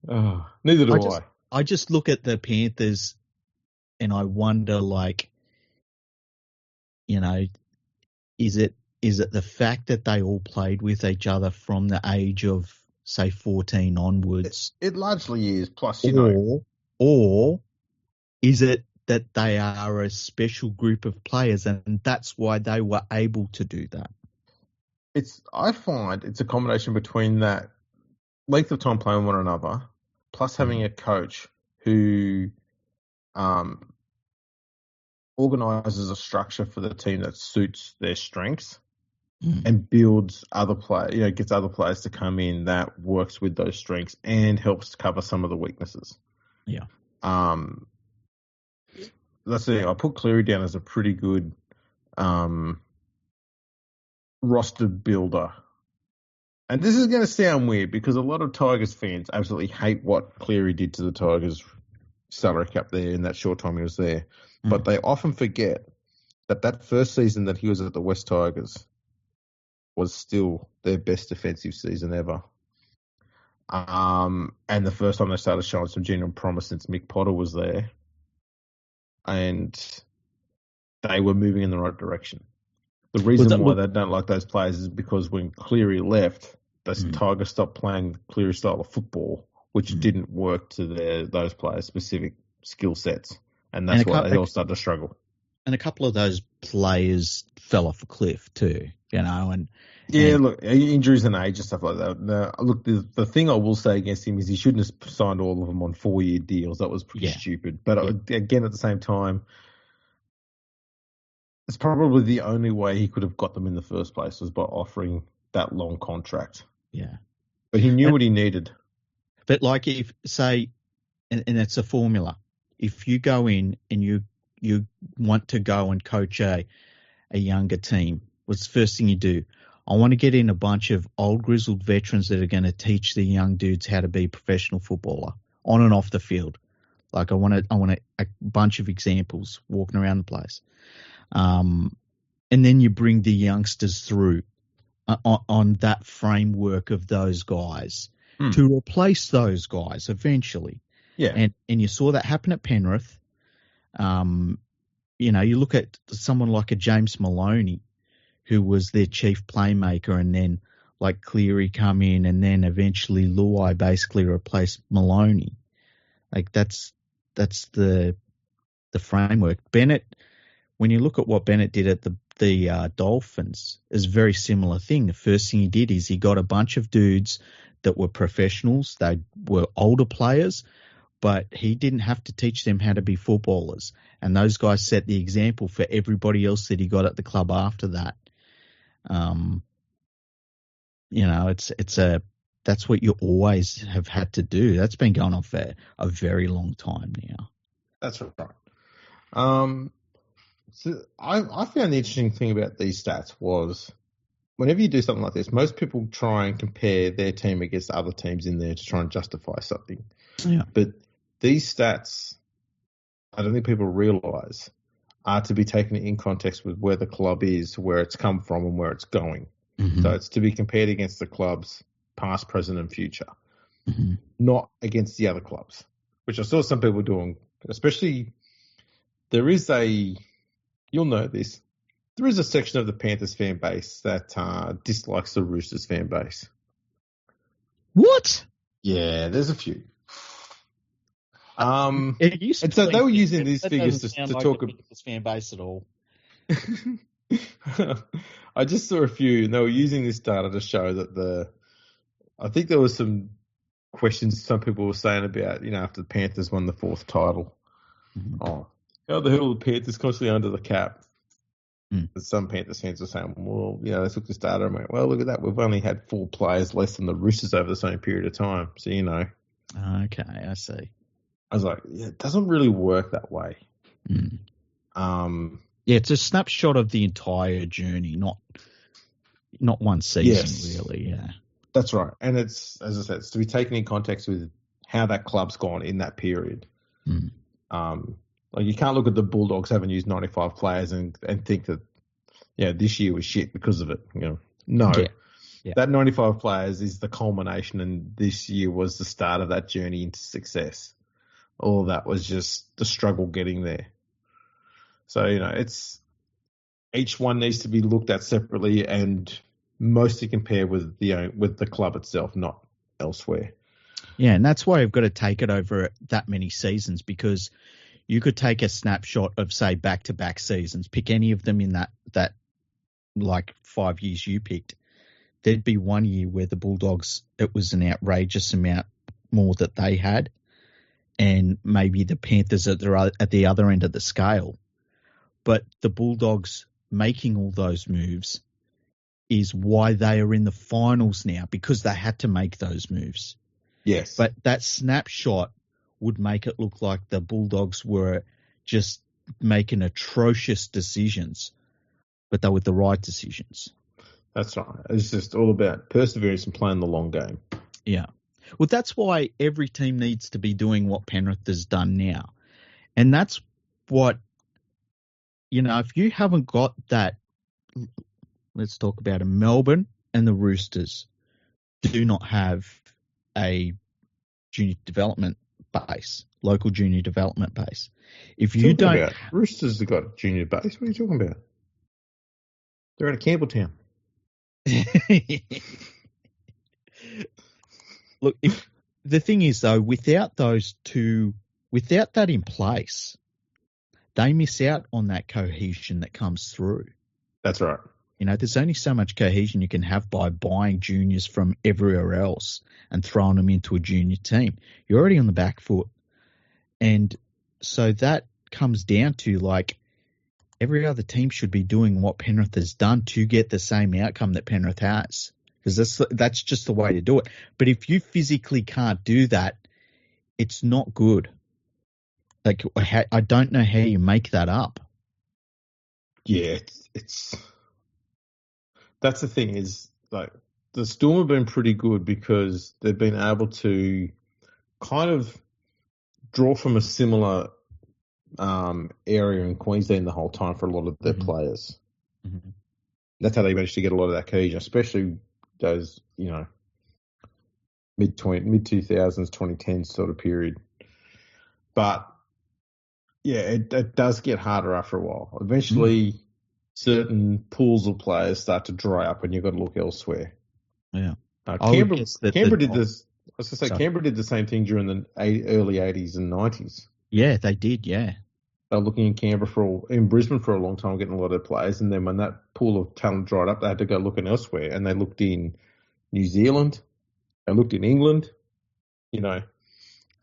Neither do I. I just look at the Panthers and I wonder, like, you know, is it the fact that they all played with each other from the age of, say, 14 onwards? It largely is, plus, or is it that they are a special group of players and that's why they were able to do that? I find it's a combination between that length of time playing one another, plus having a coach who organises a structure for the team that suits their strengths and builds other players, gets other players to come in that works with those strengths and helps to cover some of the weaknesses. Yeah. That's the thing. I put Cleary down as a pretty good roster builder. And this is going to sound weird because a lot of Tigers fans absolutely hate what Cleary did to the Tigers salary cap there in that short time he was there. But they often forget that first season that he was at the West Tigers was still their best defensive season ever. And the first time they started showing some genuine promise since Mick Potter was there. And they were moving in the right direction. The reason why they don't like those players is because when Cleary left, the Tigers stopped playing Cleary style of football, which didn't work to those players' specific skill sets. And that's why they all started to struggle. And a couple of those players fell off a cliff too, and look, injuries and age and stuff like that. Now, look, the thing I will say against him is he shouldn't have signed all of them on 4-year deals. That was pretty stupid. But again, at the same time, it's probably the only way he could have got them in the first place was by offering that long contract. Yeah. But he knew what he needed. But like if, say, and it's a formula, if you go in and you want to go and coach a younger team, what's the first thing you do? I want to get in a bunch of old grizzled veterans that are going to teach the young dudes how to be a professional footballer on and off the field. Like I want a bunch of examples walking around the place. And then you bring the youngsters through on that framework of those guys to replace those guys eventually. Yeah. And you saw that happen at Penrith. You look at someone like a James Maloney, who was their chief playmaker, and then like Cleary come in, and then eventually Luai basically replaced Maloney. Like that's the framework. Bennett, when you look at what Bennett did at the Dolphins, is a very similar thing. The first thing he did is he got a bunch of dudes that were professionals. They were older players, but he didn't have to teach them how to be footballers. And those guys set the example for everybody else that he got at the club after that. That's what you always have had to do. That's been going on for a very long time now. That's right. So I found the interesting thing about these stats was whenever you do something like this, most people try and compare their team against other teams in there to try and justify something. Yeah. But these stats, I don't think people realise, are to be taken in context with where the club is, where it's come from, and where it's going. Mm-hmm. So it's to be compared against the clubs past, present, and future, not against the other clubs, which I saw some people doing. Especially, you'll know this, there is a section of the Panthers fan base that dislikes the Roosters fan base. What? Yeah, there's a few. And so they were using these figures to talk about this fan base at all. I just saw a few, and they were using this data to show that I think there was some questions some people were saying about, after the Panthers won the 4th title. Mm-hmm. Oh, how the hell are the Panthers constantly under the cap? And some Panthers fans were saying, well, they took this data and went, well, look at that. We've only had 4 players less than the Roosters over the same period of time. So, Okay, I see. I was like, yeah, it doesn't really work that way. Yeah, it's a snapshot of the entire journey, not one season, really. Yeah, that's right. And it's, as I said, it's to be taken in context with how that club's gone in that period. Like you can't look at the Bulldogs having used 95 players and think that, this year was shit because of it. No. Yeah. That 95 players is the culmination, and this year was the start of that journey into success. All of that was just the struggle getting there. So, it's each one needs to be looked at separately and mostly compared with the club itself, not elsewhere. Yeah, and that's why you've got to take it over that many seasons, because you could take a snapshot of, say, back-to-back seasons, pick any of them in that like 5 years you picked. There'd be one year where the Bulldogs, it was an outrageous amount more that they had, and maybe the Panthers at the other end of the scale. But the Bulldogs making all those moves is why they are in the finals now, because they had to make those moves. Yes. But that snapshot would make it look like the Bulldogs were just making atrocious decisions, but they were the right decisions. That's right. It's just all about perseverance and playing the long game. Yeah. Well, that's why every team needs to be doing what Penrith has done now. And that's what, if you haven't got that, let's talk about it. Melbourne and the Roosters do not have a junior development base, local junior development base. If you don't... Roosters have got a junior base. What are you talking about? They're out of Campbelltown. Look, the thing is, though, without that in place, they miss out on that cohesion that comes through. That's right. There's only so much cohesion you can have by buying juniors from everywhere else and throwing them into a junior team. You're already on the back foot. And so that comes down to, like, every other team should be doing what Penrith has done to get the same outcome that Penrith has, because that's just the way to do it. But if you physically can't do that, it's not good. Like, I don't know how you make that up. Yeah, that's the thing is, like, the Storm have been pretty good because they've been able to kind of draw from a similar area in Queensland the whole time for a lot of their players. Mm-hmm. That's how they managed to get a lot of that cohesion, especially those, mid 2000s, 2010s sort of period. But yeah, it does get harder after a while. Eventually, certain pools of players start to dry up, and you've got to look elsewhere. Yeah, Canberra did this. I was going to say, Canberra did the same thing during the early 80s and 90s. Yeah, they did. Yeah. They were looking in Brisbane for a long time, getting a lot of players. And then when that pool of talent dried up, they had to go looking elsewhere. And they looked in New Zealand. They looked in England.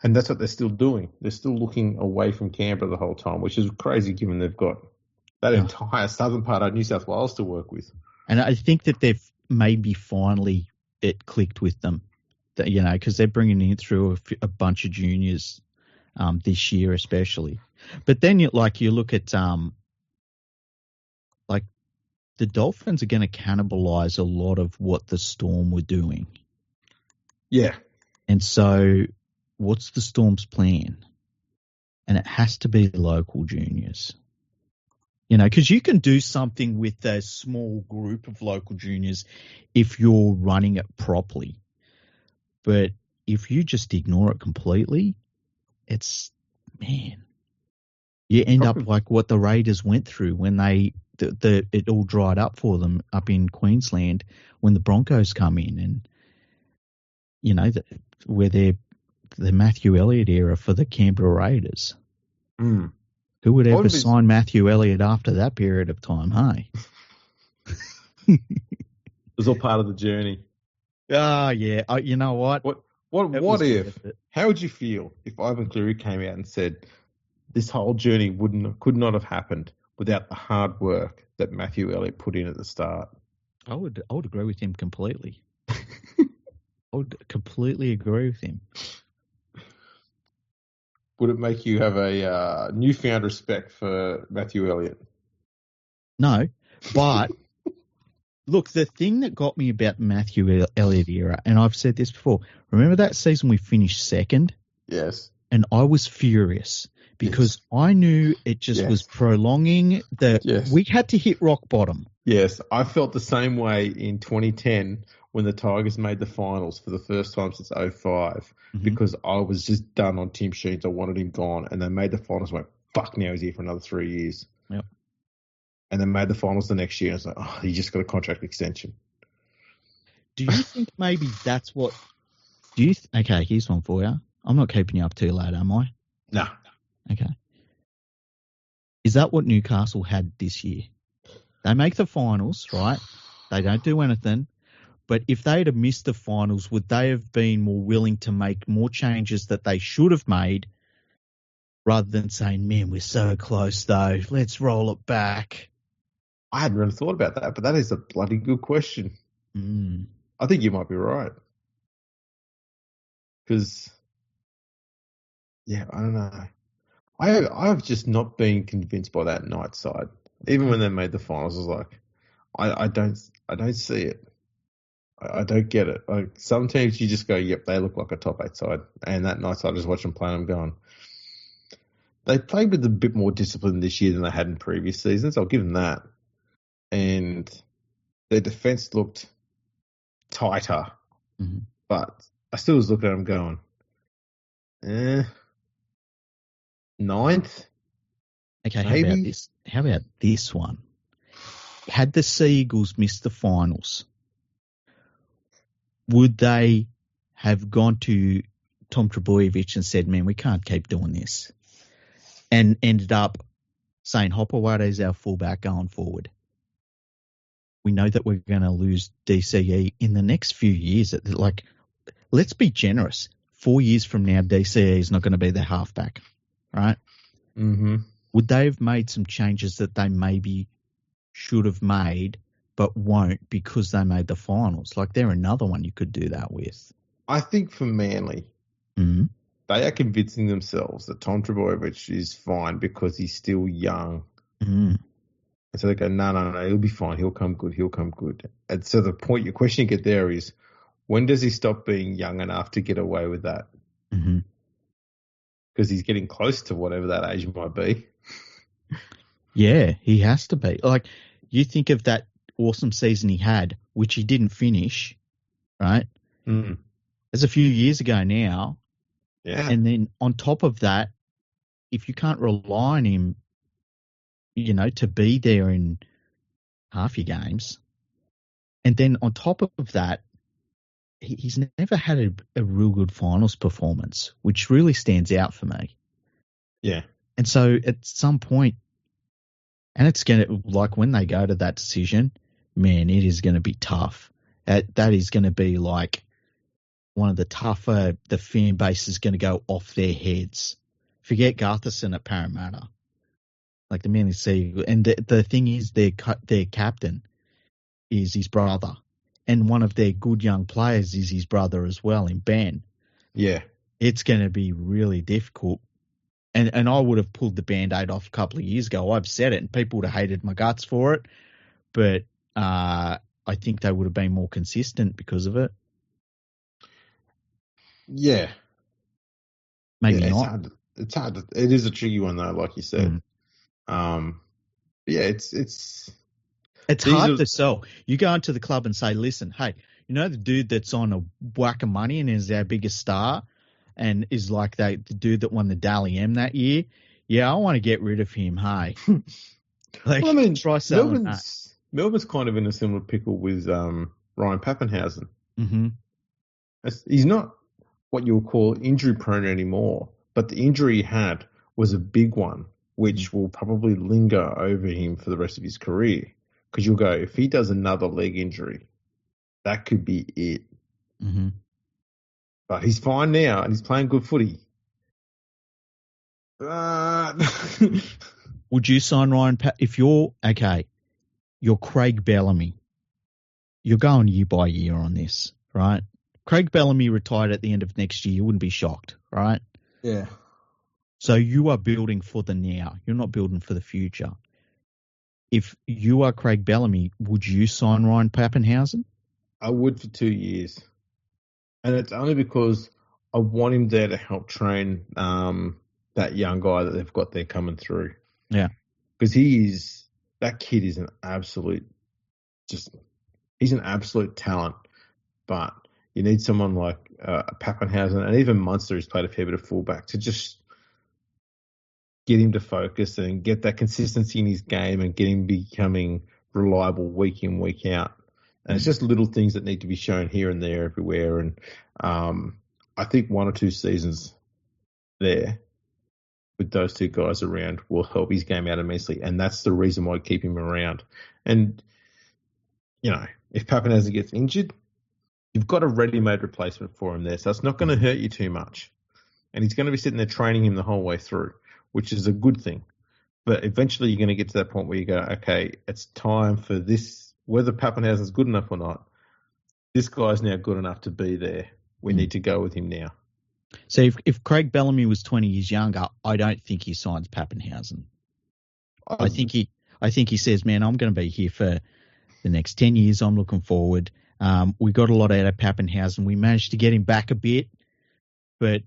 And that's what they're still doing. They're still looking away from Canberra the whole time, which is crazy given they've got that entire southern part of New South Wales to work with. And I think that they've maybe finally it clicked with them, that, you know, because they're bringing in through a bunch of juniors this year especially. But then you look at like the Dolphins are going to cannibalize a lot of what the Storm were doing. Yeah. And so what's the Storm's plan? And it has to be local juniors. You know, because you can do something with a small group of local juniors if you're running it properly. But if you just ignore it completely, you end up like what the Raiders went through when it all dried up for them up in Queensland when the Broncos come in, and you know where they're the Matthew Elliott era for the Canberra Raiders. Mm. Who would ever sign Matthew Elliott after that period of time, hey? It was all part of the journey. Ah, yeah. You know what? How would you feel if Ivan Cleary came out and said this whole journey could not have happened without the hard work that Matthew Elliott put in at the start? I would agree with him completely. I would completely agree with him. Would it make you have a newfound respect for Matthew Elliott? No, but look, the thing that got me about Matthew Elliott era, and I've said this before, remember that season we finished second? Yes. And I was furious because I knew it just was prolonging we had to hit rock bottom. Yes, I felt the same way in 2010 when the Tigers made the finals for the first time since 2005 because I was just done on Tim Sheens. I wanted him gone. And they made the finals and went, fuck, now he's here for another 3 years. Yep. And then made the finals the next year. And I was like, oh, he just got a contract extension. Do you think maybe that's what... Okay, here's one for you. I'm not keeping you up too late, am I? No. Okay. Is that what Newcastle had this year? They make the finals, right? They don't do anything. But if they'd have missed the finals, would they have been more willing to make more changes that they should have made rather than saying, man, we're so close, though. Let's roll it back? I hadn't really thought about that, but that is a bloody good question. Mm. I think you might be right. Because, yeah, I don't know. I've just not been convinced by that night side. Even when they made the finals, I was like, I don't see it. I don't get it. Like some teams, you just go, yep, they look like a top 8 side. And that night, I just watch them play and I'm going, they played with a bit more discipline this year than they had in previous seasons. I'll give them that. And their defense looked tighter. Mm-hmm. But I still was looking at them going, 9th? Okay, maybe? How about this one? Had the Sea Eagles missed the finals, would they have gone to Tom Trbojevic and said, man, we can't keep doing this? And ended up saying, Hopowate's our fullback going forward. We know that we're going to lose DCE in the next few years. Like, let's be generous. 4 years from now, DCE is not going to be their halfback, right? Mm-hmm. Would they have made some changes that they maybe should have made but won't because they made the finals? Like, they're another one you could do that with. I think for Manly, they are convincing themselves that Tom Trbojevic is fine because he's still young. Mm. And so they go, no, he'll be fine. He'll come good. And so the point, your question you get there is, when does he stop being young enough to get away with that? Mm-hmm. Because he's getting close to whatever that age might be. Yeah, he has to be. Like, you think of that awesome season he had, which he didn't finish, right? Mm. It's a few years ago now. Yeah. And then on top of that, if you can't rely on him, you know, to be there in half your games, and then on top of that, he's never had a real good finals performance, which really stands out for me. Yeah. And so at some point, and it's going to, like when they go to that decision, man, it is going to be tough. That is going to be like one of the tougher, the fan base is going to go off their heads. Forget Gutherson at Parramatta. Like the Manly Sea. And the thing is, their captain is his brother. And one of their good young players is his brother as well, in Ben. Yeah. It's going to be really difficult. And I would have pulled the Band-Aid off a couple of years ago. I've said it, and people would have hated my guts for it. But I think they would have been more consistent because of it. Yeah. Maybe yeah, not. It's hard. It is a tricky one, though, like you said. Yeah, it's hard to sell. You go into the club and say, listen, hey, you know the dude that's on a whack of money and is our biggest star and is like the dude that won the Dally M that year? Yeah, I want to get rid of him, hey. Well, I mean, try selling Melbourne's kind of in a similar pickle with Ryan Pappenhausen. Mm-hmm. He's not what you would call injury prone anymore, but the injury he had was a big one, which will probably linger over him for the rest of his career. Because you'll go, if he does another leg injury, that could be it. Mm-hmm. But he's fine now and he's playing good footy. Would you sign Ryan if you're Craig Bellamy? You're going year by year on this, right? Craig Bellamy retired at the end of next year. You wouldn't be shocked, right? Yeah. So you are building for the now. You're not building for the future. If you are Craig Bellamy, would you sign Ryan Pappenhausen? I would for 2 years. And it's only because I want him there to help train that young guy that they've got there coming through. Yeah. Because that kid is an absolute talent. But you need someone like Pappenhausen and even Munster, who's played a fair bit of fullback, to just get him to focus and get that consistency in his game and get him becoming reliable week in, week out. And it's just little things that need to be shown here and there everywhere. And I think 1 or 2 seasons there with those two guys around will help his game out immensely. And that's the reason why I keep him around. And, if Pappenhausen gets injured, you've got a ready-made replacement for him there. So it's not going to hurt you too much. And he's going to be sitting there training him the whole way through, which is a good thing. But eventually you're going to get to that point where you go, okay, it's time for this, whether Pappenhausen's good enough or not, this guy's now good enough to be there. We need to go with him now. So if Craig Bellamy was 20 years younger, I don't think he signs Pappenhausen. I think he says, man, I'm going to be here for the next 10 years. I'm looking forward. We got a lot out of Pappenhausen. We managed to get him back a bit, but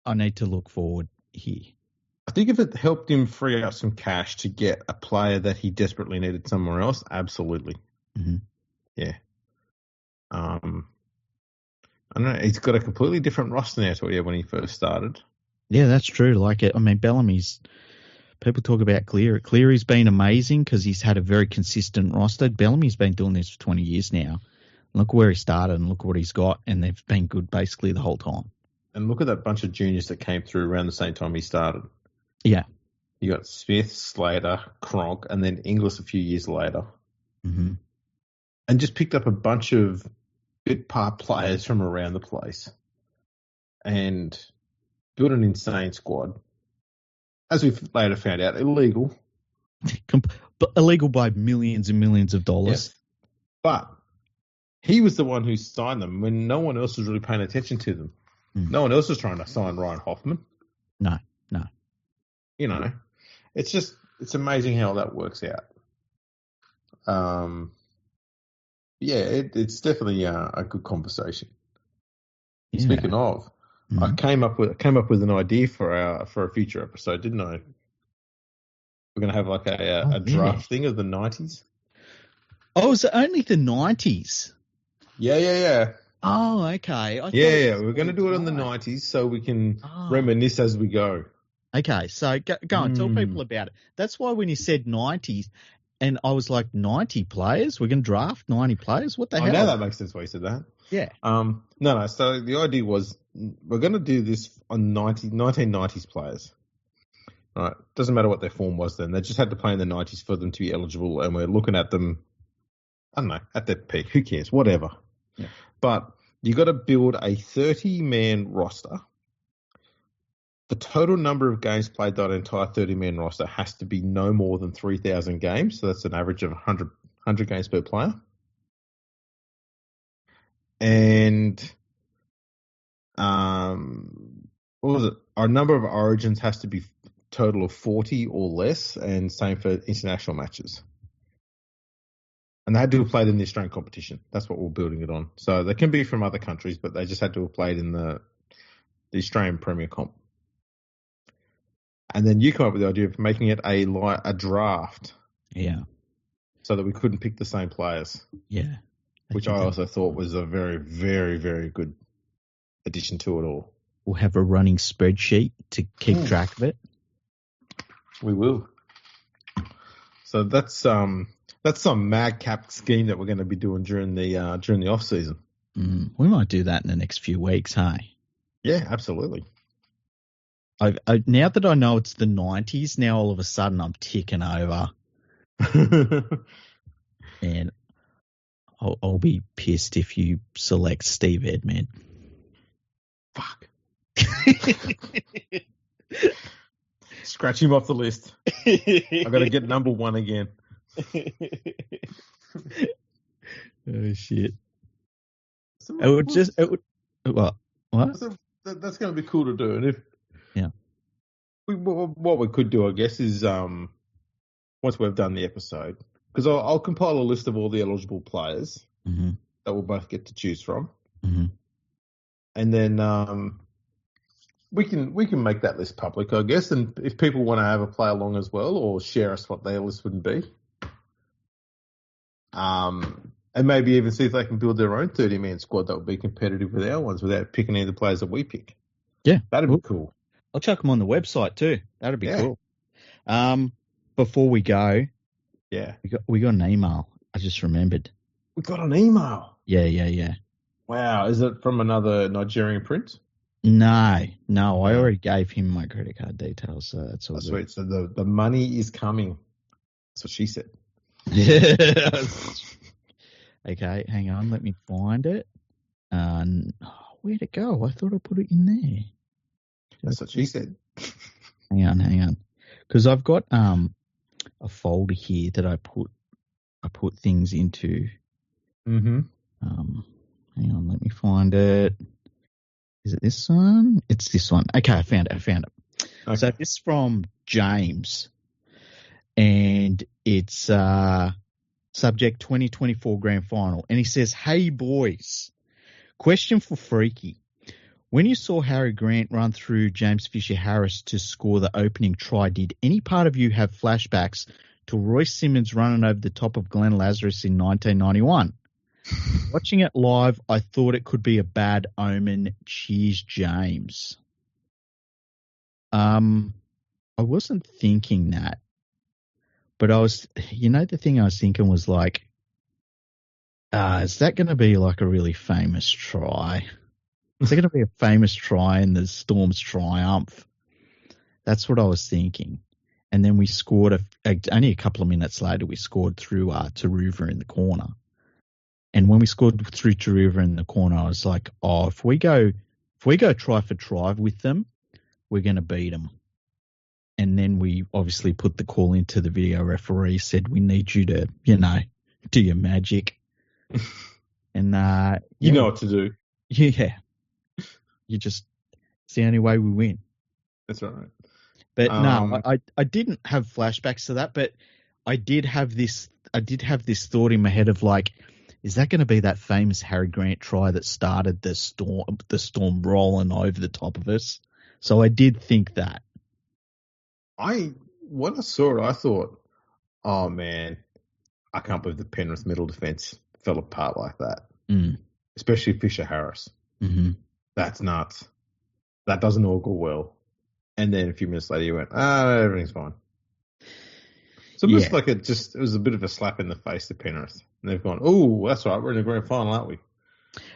I need to look forward here. I think if it helped him free up some cash to get a player that he desperately needed somewhere else, absolutely. Mm-hmm. Yeah. I don't know. He's got a completely different roster now to what he had when he first started. Yeah, that's true. Like it. I mean, people talk about Cleary. Cleary's been amazing because he's had a very consistent roster. Bellamy's been doing this for 20 years now. Look where he started and look what he's got, and they've been good basically the whole time. And look at that bunch of juniors that came through around the same time he started. Yeah. You got Smith, Slater, Cronk, and then Inglis a few years later. Mm-hmm. And just picked up a bunch of bit part players from around the place and built an insane squad. As we've later found out, illegal. But illegal by millions and millions of dollars. Yes. But he was the one who signed them when no one else was really paying attention to them. No one else was trying to sign Ryan Hoffman. No. It's amazing how that works out. It's definitely a good conversation. Yeah. Speaking of, I came up with an idea for a future episode, didn't I? We're going to have like a draft thing of the 90s. Oh, is it only the 90s? Yeah. Oh, okay. We're going to do it on the 90s so we can reminisce as we go. Okay, so go on, tell people about it. That's why when you said 90s, and I was like, 90 players? We're going to draft 90 players? What the hell? I know that makes sense why you said that. Yeah. No. So the idea was we're going to do this on 1990s players. All right. Doesn't matter what their form was then. They just had to play in the 90s for them to be eligible, and we're looking at them, I don't know, at their peak. Who cares? Whatever. Yeah. But You got to build a 30-man roster. The total number of games played by an entire 30-man roster has to be no more than 3,000 games. So that's an average of 100 games per player. And what was it? Our number of origins has to be total of 40 or less, and same for international matches. And they had to have played in the Australian competition. That's what we're building it on. So they can be from other countries, but they just had to have played in the Australian Premier Comp. And then you come up with the idea of making it a draft. Yeah. So that we couldn't pick the same players. Yeah. Which I also thought was a very, very, very good addition to it all. We'll have a running spreadsheet to keep track of it. We will. So that's some madcap scheme that we're going to be doing during the off season. We might do that in the next few weeks, hey? Yeah, absolutely. Now that I know it's the 90s, now all of a sudden I'm ticking over. And I'll be pissed if you select Steve Edman. Fuck. Scratch him off the list. I got to get number 1 again. Oh shit! What? That's going to be cool to do. And what we could do, I guess, is once we've done the episode, because I'll compile a list of all the eligible players that we'll both get to choose from, and then we can make that list public, I guess. And if people want to have a play along as well, or share us what their list would be, and maybe even see if they can build their own 30-man squad that would be competitive with our ones without picking any of the players that we pick. Yeah, that'd be cool. I'll chuck them on the website too. That'd be cool. Before we go, we got an email. I just remembered. We got an email. Yeah. Wow, is it from another Nigerian prince? No. I already gave him my credit card details, so that's all good. Sweet. So the money is coming. That's what she said. Okay, hang on. Let me find it. Where'd it go? I thought I put it in there. That's what she said. Hang on. Because I've got a folder here that I put things into. Mm-hmm. Hang on, let me find it. Is it this one? It's this one. Okay, I found it. Okay. So this is from James, and it's subject 2024 Grand Final. And he says, "Hey boys, question for Freaky. When you saw Harry Grant run through James Fisher-Harris to score the opening try, did any part of you have flashbacks to Royce Simmons running over the top of Glenn Lazarus in 1991? Watching it live, I thought it could be a bad omen. Cheers, James." I wasn't thinking that, but the thing I was thinking was like, is that going to be like a really famous try? Is there going to be a famous try in the Storm's triumph? That's what I was thinking. And then we scored only a couple of minutes later. We scored through Taruva in the corner. And when we scored through Taruva in the corner, I was like, "Oh, if we go try for try with them, we're going to beat them." And then we obviously put the call into the video referee. Said, "We need you to, do your magic." And you know what to do. Yeah. It's the only way we win. That's right. But no, I didn't have flashbacks to that, but I did have this thought in my head of like, is that going to be that famous Harry Grant try that started the storm rolling over the top of us? So I did think that. When I saw it, I thought, oh man, I can't believe the Penrith middle defence fell apart like that. Especially Fisher-Harris. Mm-hmm. That's nuts. That doesn't all go well. And then a few minutes later, you went, everything's fine. So it was it was a bit of a slap in the face to Penrith. And they've gone, oh, that's right, we're in the grand final, aren't we?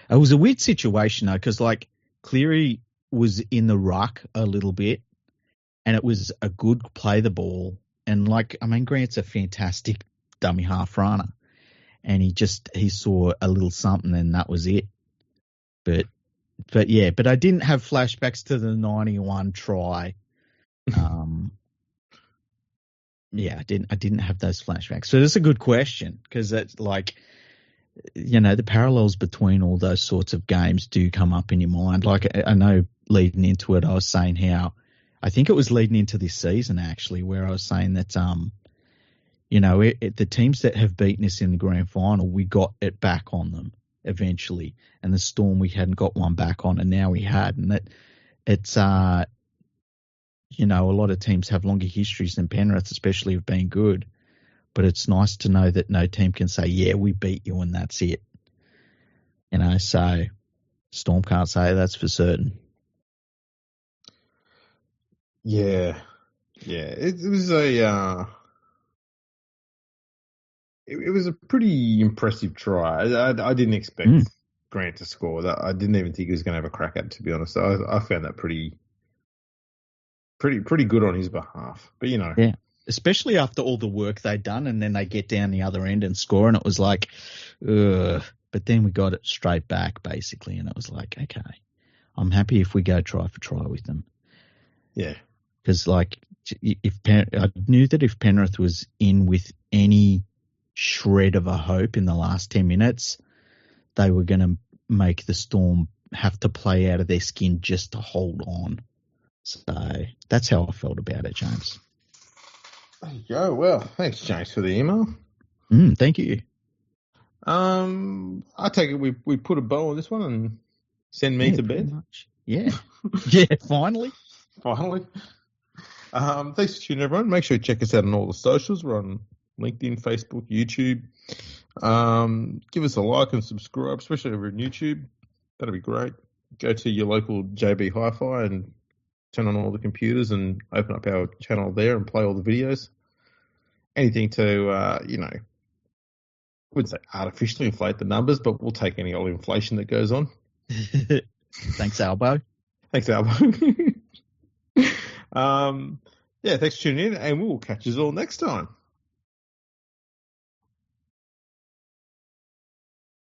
It was a weird situation, though, because Cleary was in the ruck a little bit, and it was a good play the ball. And Grant's a fantastic dummy half runner. And he saw a little something, and that was it. But I didn't have flashbacks to the 91 try. I didn't have those flashbacks. So that's a good question, because that's like, the parallels between all those sorts of games do come up in your mind. Like, I know leading into it, I was saying how, I think it was leading into this season actually, where I was saying that, the teams that have beaten us in the grand final, we got it back on them eventually. And the Storm, we hadn't got one back on, and now we had. And it's, a lot of teams have longer histories than Penrith, especially of being good. But it's nice to know that no team can say, yeah, we beat you and that's it. So Storm can't say that's for certain. Yeah. It was a it was a pretty impressive try. I didn't expect Grant to score. That I didn't even think he was going to have a crack at it, to be honest. I found that pretty good on his behalf. But yeah, especially after all the work they'd done, and then they get down the other end and score, and it was like, ugh. But then we got it straight back basically, and it was like, okay, I'm happy if we go try for try with them. Yeah. Because I knew that if Penrith was in with any shred of a hope in the last 10 minutes, they were going to make the Storm have to play out of their skin just to hold on. So that's how I felt about it, James. There you go. Well, thanks, James, for the email. Thank you. I take it we put a bow on this one and send me to bed. Much. Yeah. Yeah, finally. Finally. Thanks for tuning in, everyone. Make sure you check us out on all the socials. We're on LinkedIn, Facebook, YouTube. Give us a like and subscribe, especially over on YouTube. That'd be great. Go to your local JB Hi-Fi and turn on all the computers and open up our channel there and play all the videos. Anything to, I wouldn't say artificially inflate the numbers, but we'll take any old inflation that goes on. Thanks, Albo. Thanks, Albo. Thanks for tuning in, and we'll catch you all next time.